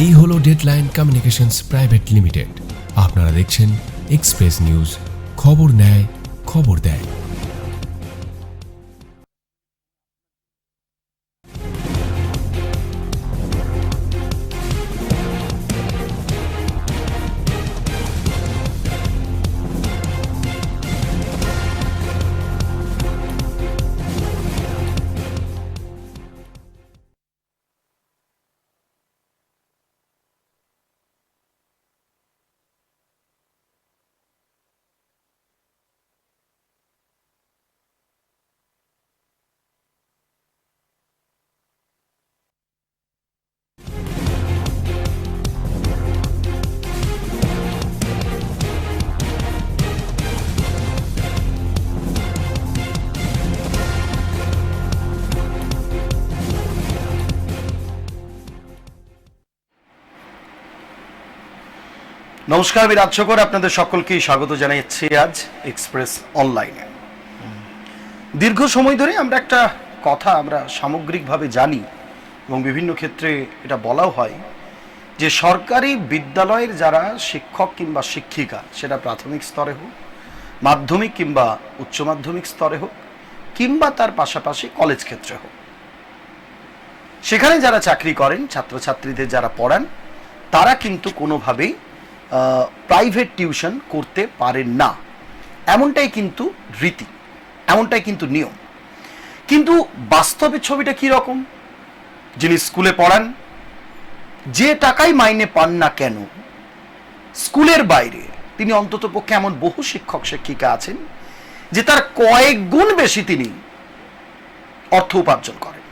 এই হলো deadline communications private limited. আপনারা দেখছেন এক্সপ্রেস নিউজ, খবর নেয়, খবর দেয়। নমস্কার, আমি রাজশোকর, আপনাদের সকলকেই স্বাগত জানাচ্ছি আজ এক্সপ্রেস অনলাইনে। দীর্ঘ সময় ধরে আমরা একটা কথা আমরা সামগ্রিকভাবে জানি এবং বিভিন্ন ক্ষেত্রে এটা বলাও হয় যে সরকারি বিদ্যালয়ের যারা শিক্ষক কিংবা শিক্ষিকা, সেটা প্রাথমিক স্তরে হোক, মাধ্যমিক কিংবা উচ্চ মাধ্যমিক স্তরে হোক, কিংবা তার পাশাপাশি কলেজ ক্ষেত্রে হোক, সেখানে যারা চাকরি করেন, ছাত্রছাত্রীদের যারা পড়ান, তারা কিন্তু কোনোভাবেই প্রাইভেট টিউশন করতে পারেন না। এমনটাই কিন্তু রীতি, এমনটাই কিন্তু নিয়ম। কিন্তু বাস্তবে ছবিটা কি রকম? যিনি স্কুলে পড়ান, যে টাকাই মাইনে পান না কেন, স্কুলের বাইরে তিনি অন্তত পক্ষে এমন বহু শিক্ষক শিক্ষিকা আছেন যে তার কয়েক গুণ বেশি তিনি অর্থ উপার্জন করেন।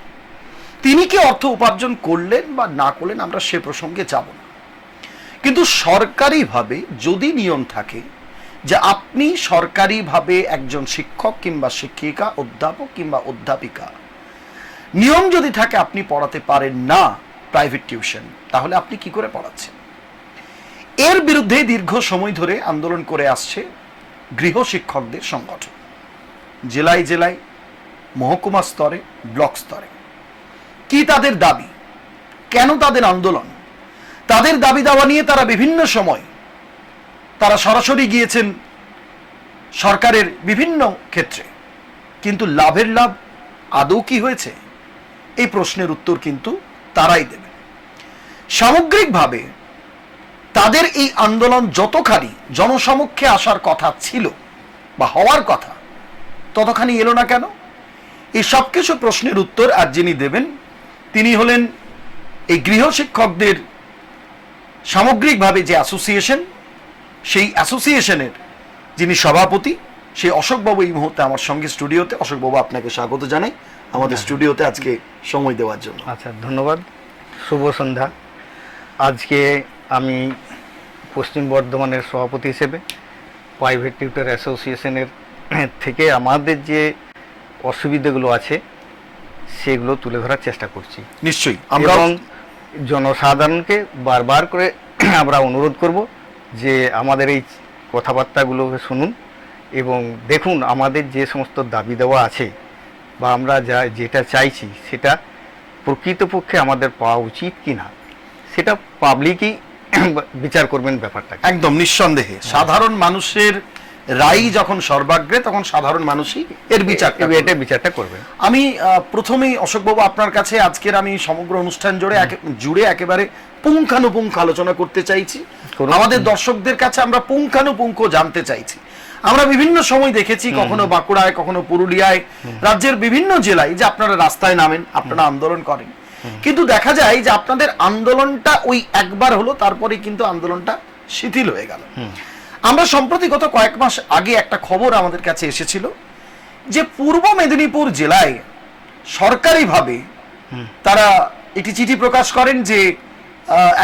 তিনি কি অর্থ উপার্জন করলেন বা না করলেন আমরা সে প্রসঙ্গে যাব না, কিন্তু সরকারিভাবে যদি নিয়ম থাকে যে আপনি সরকারিভাবে একজন শিক্ষক কিংবা শিক্ষিকা, অধ্যাপক কিংবা অধ্যাপিকা, নিয়ম যদি থাকে আপনি পড়াতে পারেন না প্রাইভেট টিউশন, তাহলে আপনি কি করে পড়াচ্ছেন? এর বিরুদ্ধে দীর্ঘ সময় ধরে আন্দোলন করে আসছে গৃহ শিক্ষকদের সংগঠন, জেলায় জেলায়, মহকুমা স্তরে, ব্লক স্তরে। কি তাদের দাবি, কেন তাদের আন্দোলন? তাদের দাবি দাওয়া নিয়ে তারা বিভিন্ন সময় তারা সরাসরি গিয়েছেন সরকারের বিভিন্ন ক্ষেত্রে, কিন্তু লাভের লাভ আদৌ কি হয়েছে? এই প্রশ্নের উত্তর কিন্তু তারাই দেবেন। সামগ্রিকভাবে তাদের এই আন্দোলন যতখানি জনসমক্ষে আসার কথা ছিল বা হওয়ার কথা, ততখানি এলো না কেন? এই সব কিছু প্রশ্নের উত্তর আজ যিনি দেবেন তিনি হলেন এই গৃহ শিক্ষকদের সামগ্রিকভাবে যে অ্যাসোসিয়েশন, সেই অ্যাসোসিয়েশনের যিনি সভাপতি, সেই অশোকবাবু এই মুহূর্তে আমার সঙ্গে স্টুডিওতে। অশোকবাবু, আপনাকে স্বাগত জানাই আমাদের স্টুডিওতে আজকে সময় দেওয়ার জন্য। আচ্ছা, ধন্যবাদ। শুভ সন্ধ্যা। আজকে আমি পশ্চিম বর্ধমানের সভাপতি হিসেবে প্রাইভেট টিউটর অ্যাসোসিয়েশনের থেকে আমাদের যে অসুবিধাগুলো আছে সেগুলো তুলে ধরার চেষ্টা করছি। নিশ্চয়ই, এবং জনসাধারণকে বারবার করে আমরা অনুরোধ করব যে আমাদের এই কথাবার্তাগুলো শুনুন এবং দেখুন আমাদের যে সমস্ত দাবি দেওয়া আছে বা আমরা যেটা চাইছি সেটা প্রকৃতপক্ষে আমাদের পাওয়া উচিত কি না, সেটা পাবলিকই বিচার করবেন ব্যাপারটা। একদম নিঃসন্দেহে সাধারণ মানুষের রায় যখন সর্বাগ্রে, তখন সাধারণ মানুষই এর বিচারটা করবে। আমি প্রথমেই অশোকবাবু আপনার কাছে আজকের আমি সমগ্র অনুষ্ঠান জুড়ে একেবারে পুঙ্খানুপুঙ্খ আলোচনা করতে চাইছি। আমাদের দর্শকদের কাছে আমরা পুঙ্খানুপুঙ্খ জানতে চাইছি। আমরা বিভিন্ন সময় দেখেছি, কখনো বাঁকুড়ায়, কখনো পুরুলিয়ায়, রাজ্যের বিভিন্ন জেলায়, যে আপনারা রাস্তায় নামেন, আপনারা আন্দোলন করেন, কিন্তু দেখা যায় যে আপনাদের আন্দোলনটা ওই একবার হলো, তারপরে কিন্তু আন্দোলনটা শিথিল হয়ে গেল। আমরা সম্প্রতি গত কয়েক মাস আগে একটা খবর আমাদের কাছে এসেছিল যে পূর্ব মেদিনীপুর জেলায় সরকারিভাবে তারা একটি চিঠি প্রকাশ করেন যে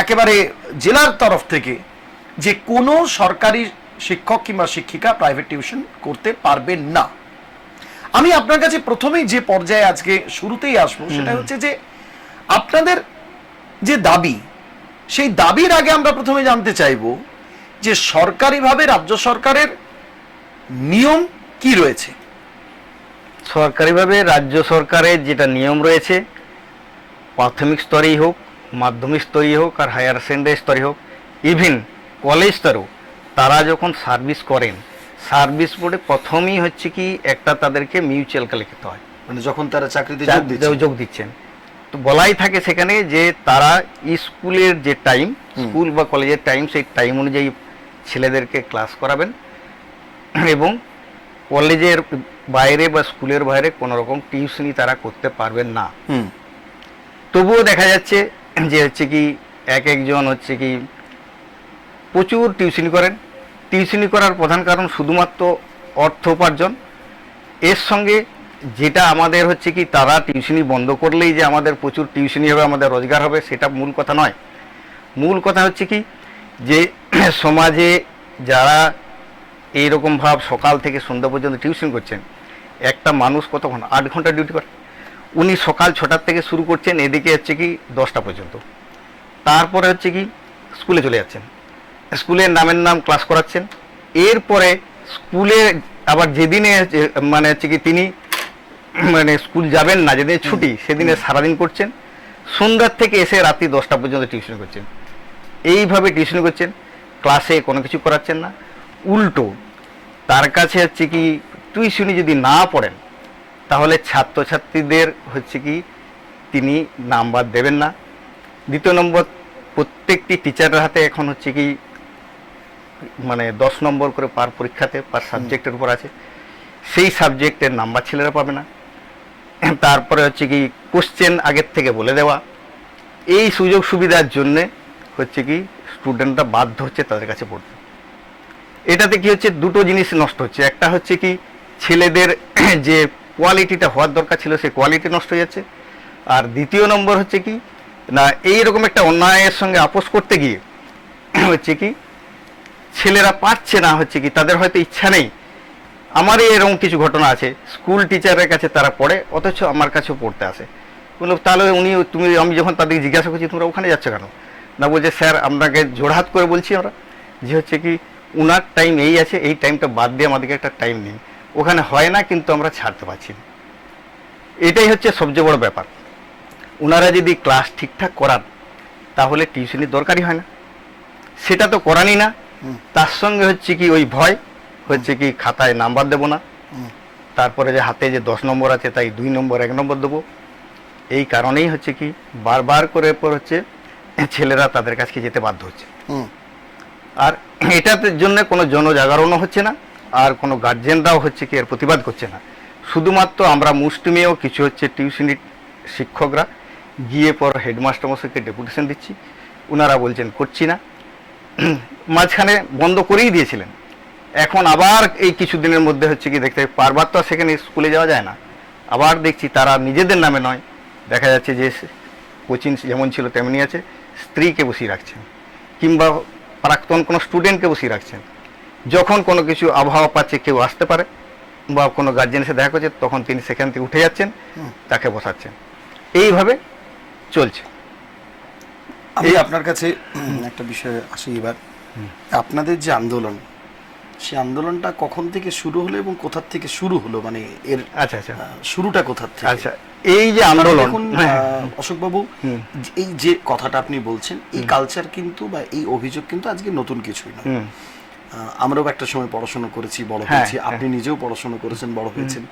একেবারে জেলার তরফ থেকে যে কোনো সরকারি শিক্ষক কিংবা শিক্ষিকা প্রাইভেট টিউশন করতে পারবেন না। আমি আপনার কাছে প্রথমেই যে পর্যায়ে আজকে শুরুতেই আসবো সেটা হচ্ছে যে আপনাদের যে দাবি, সেই দাবির আগে আমরা প্রথমে জানতে চাইবো যে সরকারিভাবে রাজ্য সরকারের নিয়ম কি রয়েছে। সরকারিভাবে রাজ্য সরকারের যেটা নিয়ম রয়েছে, প্রাথমিক স্তরেই হোক, মাধ্যমিক স্তরে হোক আর হায়ার সেকেন্ডারি স্তরে হোক, ইভিন কলেজ স্তরেও তারা যখন সার্ভিস করেন, সার্ভিস বোর্ডে প্রথমেই হচ্ছে কি একটা তাদেরকে মিউচুয়াল লিখতে হয়, মানে যখন তারা চাকরিতে যোগ দিচ্ছেন। তো বলাই থাকে সেখানে যে তারা স্কুলের যে টাইম, স্কুল বা কলেজের টাইম, সেই টাইম অনুযায়ী ছেলেদেরকে ক্লাস করাবেন এবং কলেজের বাইরে বা স্কুলের বাইরে কোনো রকম টিউশনি তারা করতে পারবেন না। তবুও দেখা যাচ্ছে যে হচ্ছে কি এক একজন হচ্ছে কি প্রচুর টিউশনি করেন। টিউশনি করার প্রধান কারণ শুধুমাত্র অর্থ উপার্জন। এর সঙ্গে যেটা আমাদের হচ্ছে কি তারা টিউশনি বন্ধ করলেই যে আমাদের প্রচুর টিউশনি হবে, আমাদের রোজগার হবে, সেটা মূল কথা নয়। মূল কথা হচ্ছে কি যে সমাজে যারা এইরকম ভাব সকাল থেকে সন্ধ্যা পর্যন্ত টিউশন করছেন, একটা মানুষ কতক্ষণ 8 ঘন্টা ডিউটি করে, উনি সকাল 6টার থেকে শুরু করছেন, এদিকে হচ্ছে কি 10টা পর্যন্ত, তারপরে হচ্ছে কি স্কুলে চলে যাচ্ছেন, স্কুলের নামের নাম ক্লাস করাচ্ছেন, এরপরে স্কুলে আবার যেদিনে মানে হচ্ছে কি তিনি মানে স্কুল যাবেন না, যেদিনে ছুটি সেদিনে সারাদিন করছেন, সন্ধ্যার থেকে এসে রাত্রি 10টা পর্যন্ত টিউশন করছেন। এইভাবে টিউশন করছেন, ক্লাসে কোনো কিছু করাচ্ছেন না। উল্টো তার কাছে হচ্ছে কি টিউশনি যদি না পড়েন তাহলে ছাত্রছাত্রীদের হচ্ছে কি তিনি নাম্বার দেবেন না। দ্বিতীয় নম্বর, প্রত্যেকটি টিচারের হাতে এখন হচ্ছে কি মানে 10 নম্বর করে পার পরীক্ষাতে পার সাবজেক্টের উপর আছে, সেই সাবজেক্টের নাম্বার ছেলেরা পাবে না। তারপরে হচ্ছে কি কোশ্চেন আগের থেকে বলে দেওয়া। এই সুযোগ সুবিধার জন্যে হচ্ছে কি স্টুডেন্টরা বাধ্য হচ্ছে তাদের কাছে পড়তে। এটাতে কি হচ্ছে, দুটো জিনিস নষ্ট হচ্ছে। একটা হচ্ছে কি ছেলেদের যে কোয়ালিটিটা হওয়ার দরকার ছিল সেই কোয়ালিটি নষ্ট হয়ে যাচ্ছে, আর দ্বিতীয় নম্বর হচ্ছে কি না এইরকম একটা অন্যায়ের সঙ্গে আপোষ করতে গিয়ে হচ্ছে কি ছেলেরা পাচ্ছে না, হচ্ছে কি তাদের হয়তো ইচ্ছা নেই। আমারই এরকম কিছু ঘটনা আছে, স্কুল টিচারের কাছে তারা পড়ে অথচ আমার কাছেও পড়তে আসে। বললো তাহলে আমি যখন তাদেরকে জিজ্ঞাসা করছি তোমরা ওখানে যাচ্ছ কেন, না বলছে স্যার আপনাকে জোড়হাত করে বলছি আমরা যে হচ্ছে কি উনার টাইম এই আছে, এই টাইমটা বাদ দিয়ে আমাদেরকে একটা টাইম নিন, ওখানে হয় না কিন্তু আমরা ছাড়তে পারছি না। এটাই হচ্ছে সবচেয়ে বড় ব্যাপার। ওনারা যদি ক্লাস ঠিকঠাক করান তাহলে টিউশনির দরকারই হয় না, সেটা তো করানই না। তার সঙ্গে হচ্ছে কি ওই ভয় হচ্ছে কি খাতায় নাম্বার দেবো না, তারপরে যে হাতে যে 10 নম্বর আছে তাই 2 নম্বর 1 নম্বর দেবো। এই কারণেই হচ্ছে কি বারবার করে পর হচ্ছে ছেলেরা তাদের কাছে যেতে বাধ্য হচ্ছে। আর এটার জন্য কোনো জনজাগরণও হচ্ছে না, আর কোনো গার্জেনরাও হচ্ছে কি এর প্রতিবাদ করছে না। শুধুমাত্র আমরা মুষ্টিমেয় কিছু হচ্ছে টিউশনি শিক্ষকরা গিয়ে পর হেডমাস্টার মশাইকে ডেপুটেশন দিচ্ছি, ওনারা বলছেন করছি না। মাঝখানে বন্ধ করেই দিয়েছিলেন, এখন আবার এই কিছুদিনের মধ্যে হচ্ছে কি দেখতে বারবার তো সেখানে স্কুলে যাওয়া যায় না, আবার দেখছি তারা নিজেদের নামে নয়, দেখা যাচ্ছে যে কোচিং যেমন ছিল তেমনি আছে, স্ত্রীকে বসিয়ে রাখছেন কিংবা প্রাক্তন কোনো স্টুডেন্টকে বসিয়ে রাখছেন। যখন কোনো কিছু আবহাওয়া পাচ্ছে, কেউ আসতে পারে বা কোনো গার্জেন এসে দেখা করছে, তখন তিনি সেখান থেকে উঠে যাচ্ছেন, তাকে বসাচ্ছেন। এইভাবে চলছে। আমি আপনার কাছে একটা বিষয় আসি এবার, আপনাদের যে আন্দোলন, সেই আন্দোলনটা কখন থেকে শুরু হলো এবং কোথা থেকে শুরু হলো, মানে এর আচ্ছা শুরুটা কোথা থেকে? আচ্ছা, এই যে আন্দোলন, অশোকবাবু এই যে কথাটা আপনি বলছেন, এই কালচার কিন্তু বা এই অভিযোগ কিন্তু আজকে নতুন কিছুই নয়। আমরাও একটা সময় পড়াশোনা করেছি, বড় হয়েছি, আপনি নিজেও পড়াশোনা করেছেন, বড় হয়েছেন।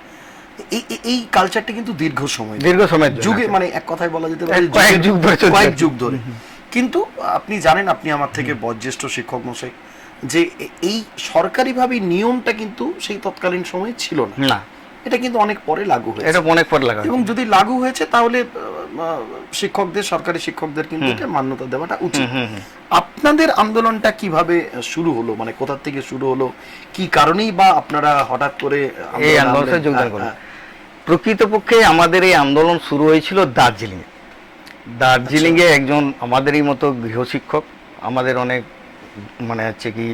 এই কালচারটা কিন্তু দীর্ঘ সময় যুগে, মানে এক কথায় বলা যেতে পারে কয়েক যুগ ধরে। কিন্তু আপনি জানেন, আপনি আমার থেকে বয়োজ্যেষ্ঠ শিক্ষক মশাই, যে এই সরকারিভাবে নিয়মটা কিন্তু সেই তৎকালীন সময়ে ছিল না, এটা কিন্তু অনেক পরে লাগু হয়েছে, এবং যদি লাগু হয়েছে তাহলে শিক্ষকদের, সরকারি শিক্ষকদের কিন্তু এটা মান্যতা দেওয়াটা উচিত। আপনাদের আন্দোলনটা কিভাবে শুরু হলো, মানে কোথা থেকে শুরু হলো, কি কারণেই বা আপনারা হঠাৎ করে এই আন্দোলনে যোগদান করলেন? প্রকৃতপক্ষে আমাদের এই আন্দোলন শুরু হয়েছিল দার্জিলিংয়ে একজন আমাদেরই মতো গৃহশিক্ষক, আমাদের অনেক মানে হচ্ছে কি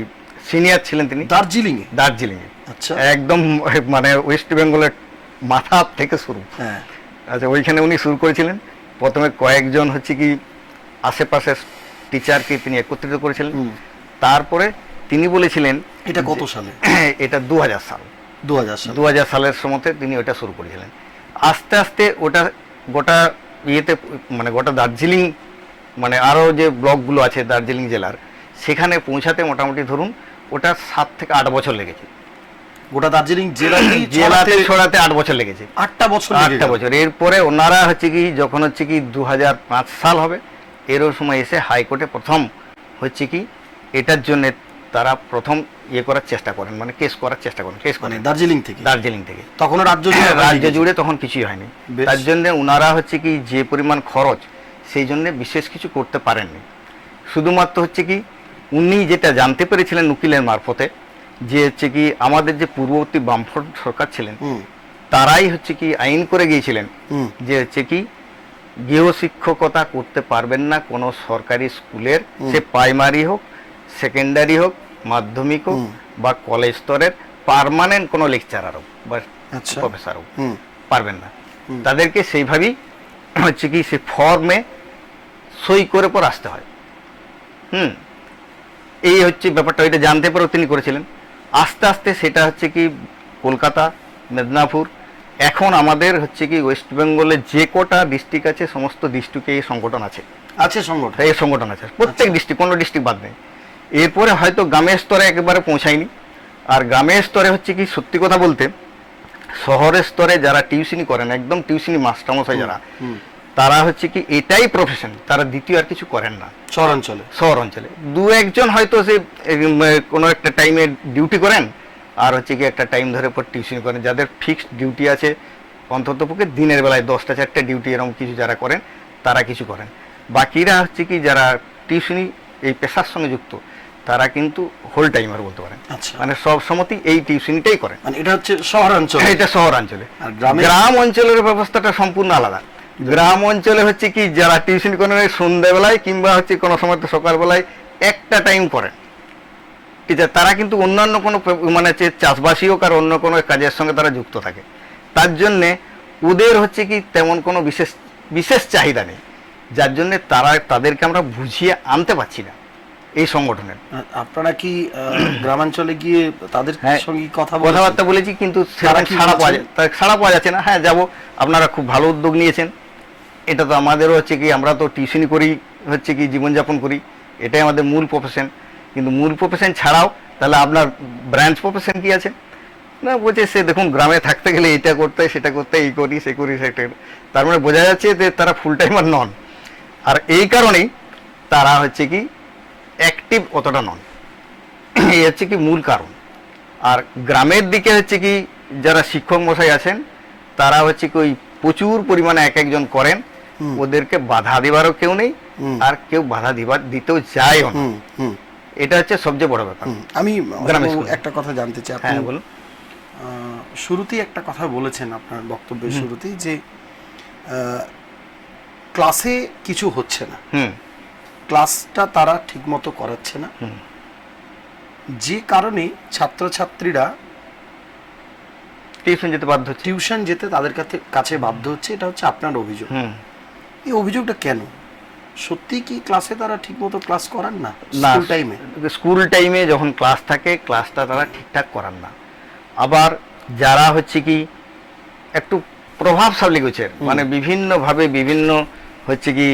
সিনিয়র ছিলেন তিনি, দার্জিলিংয়ে আচ্ছা, একদম মানে ওয়েস্ট বেঙ্গলের মাথা থেকে শুরু। আচ্ছা, ওইখানে উনি শুরু করেছিলেন। প্রথমে কয়েকজন হচ্ছে কি আশেপাশের টিচারকে তিনি একত্রিত করেছিলেন, তারপরে তিনি বলেছিলেন, এটা কত সালে? এটা 2000 সাল, 2000 সালের সময়তে তিনি ওটা শুরু করেছিলেন। আস্তে আস্তে ওটা গোটা ইয়েতে মানে গোটা দার্জিলিং মানে আরও যে ব্লকগুলো আছে দার্জিলিং জেলার, সেখানে পৌঁছাতে মোটামুটি ধরুন ওটা 7 থেকে 8 বছর লেগেছে। গোটা দার্জিলিং জেলাতেই জেলাতে ছড়াতে 8 বছর লেগেছে। 8টা বছর 8টা বছর। এরপরে ওনারা হচ্ছে কি যখন হচ্ছে কি 2005 সাল হবে এরও সময় এসে হাইকোর্টে প্রথম হচ্ছে কি এটার জন্য তারা প্রথম ইয়ে করার চেষ্টা করেন, মানে কেস করার চেষ্টা করেন, কেস মানে করেন দার্জিলিং থেকে। তখন তখনও রাজ্য জুড়ে তখন কিছুই হয়নি। বেশ। তার জন্য ওনারা হচ্ছে কি যে পরিমাণ খরচ, সেই জন্য বিশেষ কিছু করতে পারেননি। শুধুমাত্র হচ্ছে কি উনি যেটা জানতে পেরেছিলেন উকিলের মারফতে, যে হচ্ছে কি আমাদের যে পূর্ববর্তী বামফ্রন্ট সরকার ছিলেন তারাই হচ্ছে কি আইন করে গিয়েছিলেন যে হচ্ছে কি গৃহশিক্ষকতা করতে পারবেন না কোনো সরকারি স্কুলের, সে প্রাইমারি হোক, সেকেন্ডারি হোক, মাধ্যমিক হোক বা কলেজ স্তরের পার্মানেন্ট কোনো লেকচারার হোক বা প্রফেসর হোক, পারবেন না। তাদেরকে সেইভাবেই হচ্ছে কি সে ফর্মে সই করে পর আসতে হয়। এই হচ্ছে ব্যাপারটা, এটা জানতে পেরেও তিনি করেছিলেন। আস্তে আস্তে সেটা হচ্ছে কি কলকাতা, মেদিনীপুর, এখন আমাদের হচ্ছে কি ওয়েস্ট বেঙ্গলে যে কটা ডিস্ট্রিক্ট আছে সমস্ত ডিস্ট্রিক্টে এই সংগঠন আছে। এই সংগঠন আছে প্রত্যেক ডিস্ট্রিক্ট, কোনো ডিস্ট্রিক্ট বাদ নেই। এরপরে হয়তো গ্রামের স্তরে একেবারে পৌঁছায়নি। আর গ্রামের স্তরে হচ্ছে কি সত্যি কথা বলতে শহরের স্তরে যারা টিউশনি করেন, একদম টিউশনি মাস্টারমশাই যারা, তারা হচ্ছে কি এটাই প্রফেশন, তারা দ্বিতীয় আর কিছু করেন না। শহর অঞ্চলে দু একজন হয়তো সে কোনো একটা টাইমে ডিউটি করেন আর হচ্ছে কি একটা টাইম ধরে পর টিউশনি করেন, যাদের ফিক্সড ডিউটি আছে, অন্ততপক্ষে দিনের বেলায় 10টা 4টা ডিউটি এরকম কিছু যারা করেন তারা কিছু করেন। বাকিরা হচ্ছে কি যারা টিউশনি এই পেশার সঙ্গে যুক্ত তারা কিন্তু হোল টাইমার বলতে পারেন, মানে সব সময়তেই এই টিউশনিটাই করেন। মানে এটা হচ্ছে শহরাঞ্চলে। এটা শহরাঞ্চলে। গ্রাম অঞ্চলের ব্যবস্থাটা সম্পূর্ণ আলাদা। গ্রাম অঞ্চলে হচ্ছে কি যারা টিউশন করেন সন্ধ্যাবেলায় কিংবা হচ্ছে কোনো সময় তো সকালবেলায় একটা টাইম করেন, ঠিক আছে, তারা কিন্তু অন্যান্য কোনো মানে চাষবাসী হোক আর অন্য কোনো কাজের সঙ্গে তারা যুক্ত থাকে। তার জন্যে ওদের হচ্ছে কি তেমন কোনো বিশেষ চাহিদা নেই, যার জন্যে তাদেরকে আমরা বুঝিয়ে আনতে পারছি না এই সংগঠনের। আপনারা কি গ্রামাঞ্চলে গিয়ে তাদের সঙ্গে কথাবার্তা বলেছি, কিন্তু সাড়া পাওয়া যাচ্ছে না। হ্যাঁ যাবো, আপনারা খুব ভালো উদ্যোগ নিয়েছেন, এটা তো আমাদেরও হচ্ছে কি আমরা তো টিউশনি করি, হচ্ছে কি জীবনযাপন করি, এটাই আমাদের মূল প্রফেশন। কিন্তু মূল প্রফেশন ছাড়াও তাহলে আপনার ব্রাঞ্চ প্রফেশন কি আছে না, বলছে সে দেখুন গ্রামে থাকতে গেলে এটা করতে সেটা করতে, এই করি সে করি সেটা, তার মানে বোঝা যাচ্ছে যে তারা ফুল টাইমার নন। আর এই কারণেই তারা হচ্ছে কি অ্যাক্টিভ অতটা নন, এই হচ্ছে কি মূল কারণ। আর গ্রামের দিকে হচ্ছে কি যারা শিক্ষক মশাই আছেন তারা হচ্ছে কি ওই প্রচুর পরিমাণে এক একজন করেন, ওদেরকে বাধা দেবারও কেউ নেই আর কেউ বাধা দিতেও যায়ও না। এটা হচ্ছে সবচেয়ে বড় ব্যাপার। আমি একটা কথা জানতে চাই, আপনি বলুন, শুরুতেই একটা কথা বলেছেন আপনার বক্তব্যের শুরুতেই যে ক্লাসে কিছু হচ্ছে না, ক্লাসটা তারা ঠিকমতো করাচ্ছে না, যে কারণে ছাত্রছাত্রীরা টিউশন যেতে তাদের কাছে বাধ্য হচ্ছে। এটা হচ্ছে আপনার অভিযোগ। এই অভিযোগটা কেন? সত্যি কি ক্লাসে তারা ঠিকমতো ক্লাস করান না? স্কুল টাইমে যখন ক্লাস থাকে ক্লাসটা তারা ঠিকঠাক করান না। আবার যারা হচ্ছে কি একটু প্রভাবশালী গোছের, মানে বিভিন্নভাবে বিভিন্ন হচ্ছে কি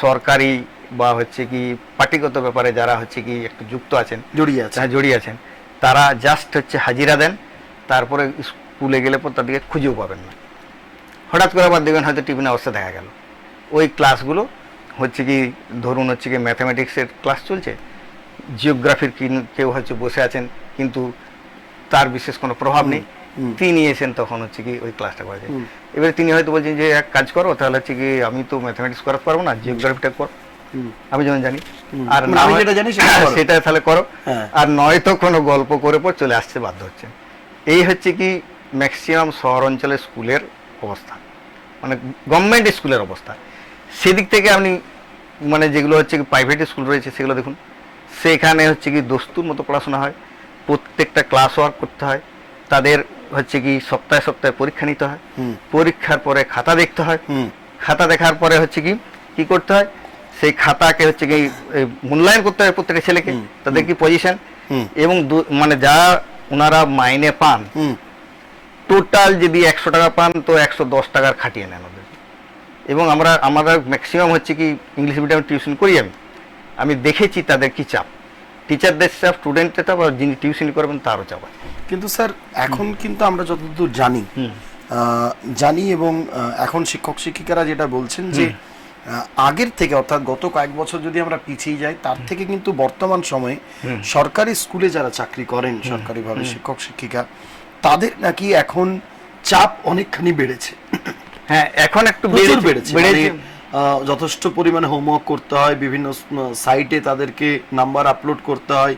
সরকারি বা হচ্ছে কি পার্টিগত ব্যাপারে যারা হচ্ছে কি একটু যুক্ত আছেন, জড়িয়ে আছেন, তারা জাস্ট হচ্ছে হাজিরা দেন, তারপরে স্কুলে গেলে পর তাদেরকে খুঁজেও পাবেন না। হঠাৎ করে আবার দেখবেন হয়তো টিফিনে অবস্থা দেখা গেল। ওই ক্লাসগুলো হচ্ছে কি ধরুন হচ্ছে কি ম্যাথামেটিক্সের ক্লাস চলছে, জিওগ্রাফির কেউ হচ্ছে বসে আছেন কিন্তু তার বিশেষ কোনো প্রভাব নেই, তিনি এসেন তখন হচ্ছে কি ওই ক্লাসটা করেছেন। এবারে তিনি হয়তো বলছেন যে এক কাজ করো, তাহলে হচ্ছে কি আমি তো ম্যাথামেটিক্স করাতে পারবো না, জিওগ্রাফিটা করো, আমি যেমন জানি, আর সেটা তাহলে করো, আর নয়তো কোনো গল্প করে পর চলে আসতে বাধ্য হচ্ছে। এই হচ্ছে কি ম্যাক্সিমাম শহর অঞ্চলের স্কুলের অবস্থা, মানে গভর্নমেন্ট স্কুলের অবস্থা। সেদিক থেকে আপনি মানে যেগুলো হচ্ছে কি প্রাইভেট স্কুল রয়েছে সেগুলো দেখুন, সেখানে হচ্ছে কি দস্তুর মতো পড়াশোনা হয়, প্রত্যেকটা ক্লাস ওয়ার্ক করতে হয়, তাদের হচ্ছে কি সপ্তাহে সপ্তাহে পরীক্ষা নিতে হয়, পরীক্ষার পরে খাতা দেখতে হয়, খাতা দেখার পরে হচ্ছে কি কি করতে হয়, সেই খাতাকে হচ্ছে কি মূল্যায়ন করতে হয় প্রত্যেকটা ছেলেকে, তাদের কি পজিশন, এবং মানে যা ওনারা মাইনে পান টোটাল যদি 100 টাকা পান তো 110 টাকার খাটিয়ে নেন ওদের, এবং আমরা ম্যাক্সিমাম হচ্ছে কি ইংলিশ মিডিয়ামে টিউশন করি। আমি দেখেছি তাদের কি চাপ, টিচারদের চাপ, স্টুডেন্টের চাপ, আর যিনি টিউশন করবেন তারও চাপ আছে। কিন্তু স্যার এখন কিন্তু আমরা যতদূর জানি এবং এখন শিক্ষক শিক্ষিকারা যেটা বলছেন যে আগের থেকে, অর্থাৎ গত কয়েক বছর যদি আমরা পিছিয়ে যাই, তার থেকে কিন্তু বর্তমান সময়ে সরকারি স্কুলে যারা চাকরি করেন সরকারিভাবে শিক্ষক শিক্ষিকা, তাদের নাকি এখন চাপ অনেকখানি বেড়েছে। হ্যাঁ, এখন একটু বেড়েছে। যথেষ্ট পরিমাণে হোমওয়ার্ক করতে হয়, বিভিন্ন সাইটে তাদেরকে নাম্বার আপলোড করতে হয়,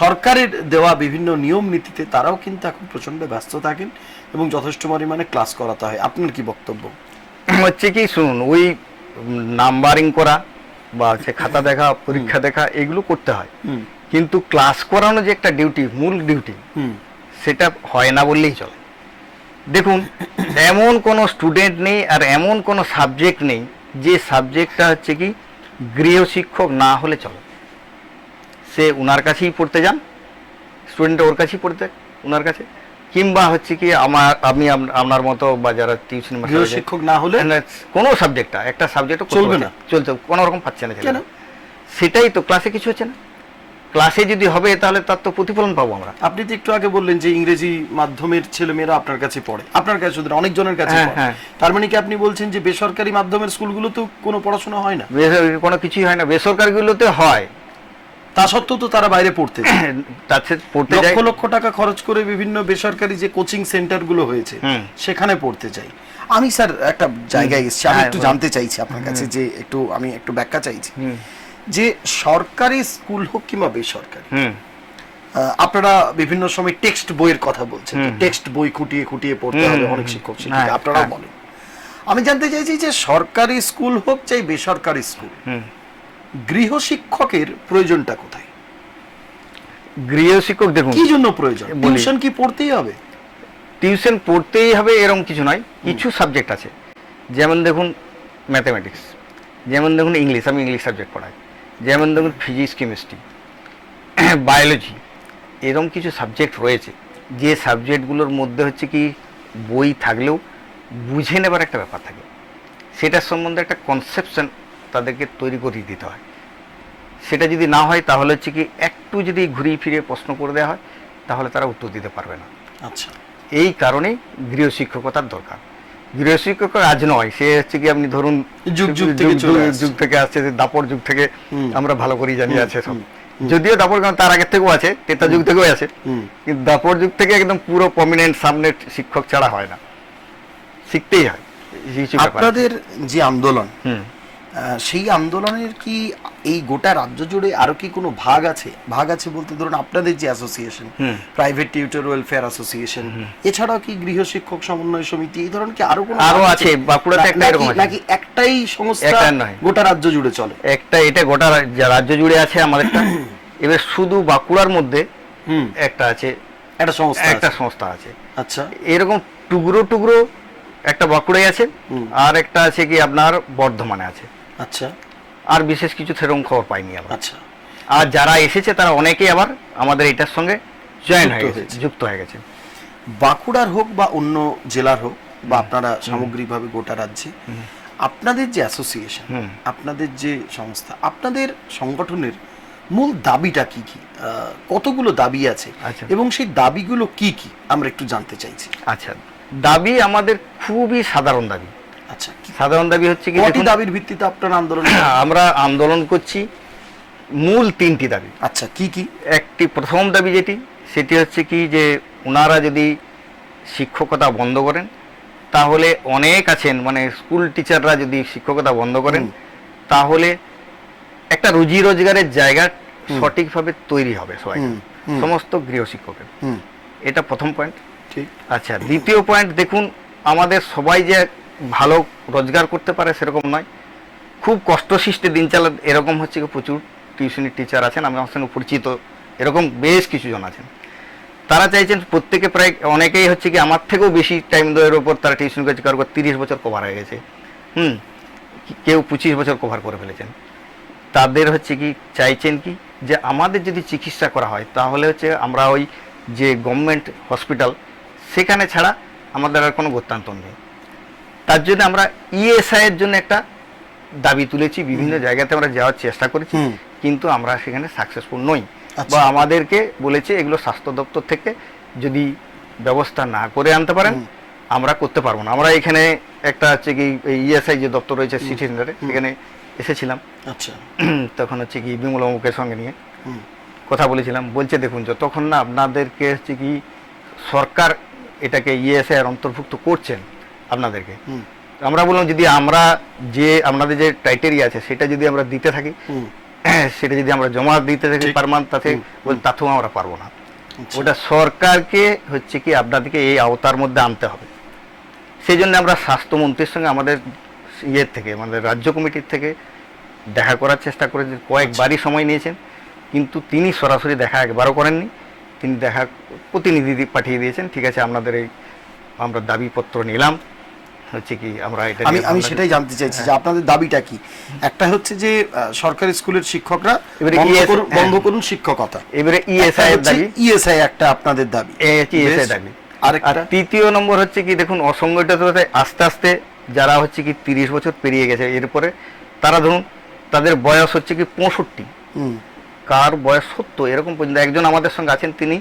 সরকারের দেওয়া বিভিন্ন নিয়ম নীতিতে তারাও কিন্তু এখন প্রচন্ড ব্যস্ত থাকেন এবং যথেষ্ট পরিমাণে ক্লাস করাতে হয়। আপনার কি বক্তব্য? হচ্ছে কি, শুনুন, ওই নাম্বারিং করা বা হচ্ছে খাতা দেখা, পরীক্ষা দেখা, এগুলো করতে হয়, কিন্তু ক্লাস করানো যে একটা ডিউটি, মূল ডিউটি, সেটা হয় না বললেই চলে। দেখুন, এমন কোনো স্টুডেন্ট নেই আর এমন কোনো সাবজেক্ট নেই যে সাবজেক্টটা হচ্ছে কি গৃহশিক্ষক না হলে চলে। সে ওনার কাছেই পড়তে যান, স্টুডেন্টটা ওর কাছেই পড়তে ওনার কাছে, কিংবা হচ্ছে কি আমি আপনার মতো বা যারা টিউশন গৃহশিক্ষক না হলে কোনো সাবজেক্টটা, একটা সাবজেক্টও চলবে না, চলছে কোনো রকম পাচ্ছে না। কেন? সেটাই তো, ক্লাসে কিছু হচ্ছে না। ক্লাসে যদি হবে তাহলে তার তো প্রতিফলন পাবো আমরা। আপনি তো একটু আগে বললেন যে ইংরেজি মাধ্যমের ছেলেমেয়েরা আপনার কাছে পড়ে, আপনার কাছে শুধু অনেকজনের কাছে পড়ে। তার মানে কি আপনি বলছেন যে বেসরকারি মাধ্যমের স্কুলগুলো তো কোনো পড়াশোনা হয় না? কোনো কিছুই হয় না, বেসরকারিগুলোতে হয়। তা সত্ত্বেও তো তারা বাইরে পড়তে লক্ষ লক্ষ টাকা খরচ করে বিভিন্ন বেসরকারি যে কোচিং সেন্টার গুলো হয়েছে সেখানে পড়তে চাই। আমি স্যার একটা জায়গায় এসেছি, আমি একটু জানতে চাইছি আপনার কাছে, যে আমি একটু ব্যাখ্যা চাইছি যে সরকারি স্কুল হোক কিংবা বেসরকারি, আপনারা বিভিন্ন সময় টেক্সট বইয়ের কথা বলছেন, টেক্সট বই খুঁটিয়ে খুঁটিয়ে পড়তে হবে অনেক শিক্ষক শিক্ষিকা, আপনারাও বলেন। আমি জানতে চাইছি যে সরকারি স্কুল হোক চাই বেসরকারি স্কুল, গৃহশিক্ষকের প্রয়োজনটা কোথায়? গৃহশিক্ষক দেখুন কি জন্য প্রয়োজন? টিউশন কি পড়তেই হবে? টিউশন পড়তেই হবে এরকম কিছু নয়, কিছু সাবজেক্ট আছে, যেমন দেখুন ম্যাথমেটিক্স, যেমন দেখুন ইংলিশ, আমি ইংলিশ সাবজেক্ট পড়াই, যেমন দেখুন ফিজিক্স, কেমিস্ট্রি, বায়োলজি, এরকম কিছু সাবজেক্ট রয়েছে যে সাবজেক্টগুলোর মধ্যে হচ্ছে কি বই থাকলেও বুঝে নেবার একটা ব্যাপার থাকে, সেটার সম্বন্ধে একটা কনসেপশন তাদেরকে তৈরি করে দিতে হয়। সেটা যদি না হয় তাহলে হচ্ছে কি একটু যদি ঘুরিয়ে ফিরিয়ে প্রশ্ন করে দেওয়া হয় তাহলে তারা উত্তর দিতে পারবে না। আচ্ছা, এই কারণেই গৃহশিক্ষকতার দরকার। গৃহশিক্ষক আজ নয়, সে হচ্ছে কি আপনি ধরুন যুগ থেকে আসছে, দাপর যুগ থেকে আমরা ভালো করেই জানি আছে সব, যদিও দাপর তার আগের থেকেও আছে, ত্রেতা যুগ থেকেও আছে, কিন্তু দাপর যুগ থেকে একদম পুরো প্রমিনেন্ট সামনে শিক্ষক ছাড়া হয় না, শিখতেই হয়। আপনাদের যে আন্দোলন, সেই আন্দোলনের কি এই গোটা রাজ্য জুড়ে আরো কি কোনো ভাগ আছে? ভাগ আছে বলতে ধরুন আপনাদের যে association, private tutor welfare association, এছাড়াও কি গৃহশিক্ষক সমন্বয় সমিতি, এই ধরনের কি আরো কোনো আছে? বাঁকুড়াতে একটা এরকম আছে নাকি একটাই সংস্থা গোটা রাজ্য জুড়ে চলে? এটা গোটা রাজ্য জুড়ে আছে আমাদেরটা। এবার শুধু বাঁকুড়ার মধ্যে একটা আছে, একটা সংস্থা আছে। আচ্ছা, এরকম টুকরো টুকরো একটা বাঁকুড়ায় আছে, আর একটা আছে কি আপনার বর্ধমানে আছে। আচ্ছা, আর বিশেষ কিছু সেরকম খবর পাইনি আমরা। আচ্ছা, আর যারা এসেছে তারা অনেকেই আবার আমাদের এটার সঙ্গে জয়েন হয়ে গেছে, যুক্ত হয়ে গেছে। বাঁকুড়ার হোক বা অন্য জেলার হোক বা আপনারা সামগ্রিকভাবে গোটা রাজ্যে আপনাদের যে অ্যাসোসিয়েশন, আপনাদের যে সংস্থা, আপনাদের সংগঠনের মূল দাবিটা কি কি? কতগুলো দাবি আছে এবং সেই দাবিগুলো কি কি আমরা একটু জানতে চাইছি। আচ্ছা, দাবি আমাদের খুবই সাধারণ দাবি। আচ্ছা, সাধারণ দাবি হচ্ছে কি, কয়টি দাবির ভিত্তিতে আপনারা আন্দোলন? আমরা আন্দোলন করছি মূল 3টি দাবি। আচ্ছা, কি কি? একটি প্রথম দাবি সেটি হচ্ছে কি যে ওনারা যদি শিক্ষকতা বন্ধ করেন তাহলে অনেক আছেন, মানে স্কুল টিচাররা যদি শিক্ষকতা বন্ধ করেন তাহলে একটা রুজি রোজগারের জায়গা সঠিকভাবে তৈরি হবে সবাই, সমস্ত গৃহশিক্ষকের। এটা প্রথম পয়েন্ট। ঠিক। আচ্ছা, দ্বিতীয় পয়েন্ট, দেখুন আমাদের সবাই যে ভালো রোজগার করতে পারে সেরকম নয়, খুব কষ্টসৃষ্টে দিন চালা, এরকম হচ্ছে কি প্রচুর টিউশনের টিচার আছেন, আমার সঙ্গে পরিচিত এরকম বেশ কিছু জন আছেন। তারা চাইছেন প্রত্যেকে, প্রায় অনেকেই হচ্ছে কি আমার থেকেও বেশি টাইম দেওয়ার ওপর তারা টিউশন করছে, কারো 30 বছর কভার হয়ে গেছে, কেউ 25 বছর কভার করে ফেলেছেন। তাদের হচ্ছে কি চাইছেন কি যে আমাদের যদি চিকিৎসা করা হয় তাহলে হচ্ছে আমরা ওই যে গভর্নমেন্ট হসপিটাল সেখানে ছাড়া আমাদের আর কোনো গত্যান্তর নেই। তার জন্য আমরা ইএসআই এর জন্য একটা দাবি তুলেছি, বিভিন্ন জায়গাতে আমরা যাওয়ার চেষ্টা করেছি, কিন্তু আমরা সেখানে সাকসেসফুল নই। বা আমাদেরকে বলেছে এগুলো স্বাস্থ্য দপ্তর থেকে যদি ব্যবস্থা না করে আনতে পারেন আমরা করতে পারবো না। আমরা এখানে একটা হচ্ছে কি ইএসআই যে দপ্তর রয়েছে সিটি সেন্টারে, সেখানে এসেছিলাম। আচ্ছা, তখন হচ্ছে কি বিমল বাবুকে সঙ্গে নিয়ে কথা বলেছিলাম। বলছে দেখুন যতক্ষণ না আপনাদেরকে হচ্ছে কি সরকার এটাকে ইএসআই এর অন্তর্ভুক্ত করছেন আপনাদেরকে, আমরা বললাম যদি আমরা যে আপনাদের যে ক্রাইটেরিয়া আছে সেটা যদি আমরা দিতে থাকি, সেটা যদি আমরা জমা দিতে থাকি পার মান্থ, তাতেও আমরা পারবো না। ওটা সরকারকে হচ্ছে কি আপনাদেরকে এই আওতার মধ্যে আনতে হবে। সেই জন্য আমরা স্বাস্থ্যমন্ত্রীর সঙ্গে আমাদের ইয়ের থেকে, আমাদের রাজ্য কমিটির থেকে দেখা করার চেষ্টা করেছেন, কয়েকবারই সময় নিয়েছেন, কিন্তু তিনি সরাসরি দেখা একবারও করেননি। তিনি দেখা প্রতিনিধি পাঠিয়ে দিয়েছেন, ঠিক আছে আপনাদের এই আমরা দাবিপত্র নিলাম, হচ্ছে কি আমরা এটা আমি সেটাই জানতে চাইছি যে আপনাদের দাবিটা কি। একটা হচ্ছে যে সরকারি স্কুলের শিক্ষকরা বন্ধ করুন শিক্ষকতা, এবারে ইএসআই একটা আপনাদের দাবি, ইএসআই দাবি। আর তৃতীয় নম্বর হচ্ছে কি দেখুন অসংগঠিত আস্তে আস্তে যারা হচ্ছে কি 30 বছর পেরিয়ে গেছে, এরপরে তারা ধরুন তাদের বয়স হচ্ছে কি 65, কার বয়স 70, এরকম পর্যন্ত। একজন আমাদের সঙ্গে আছেন, তিনি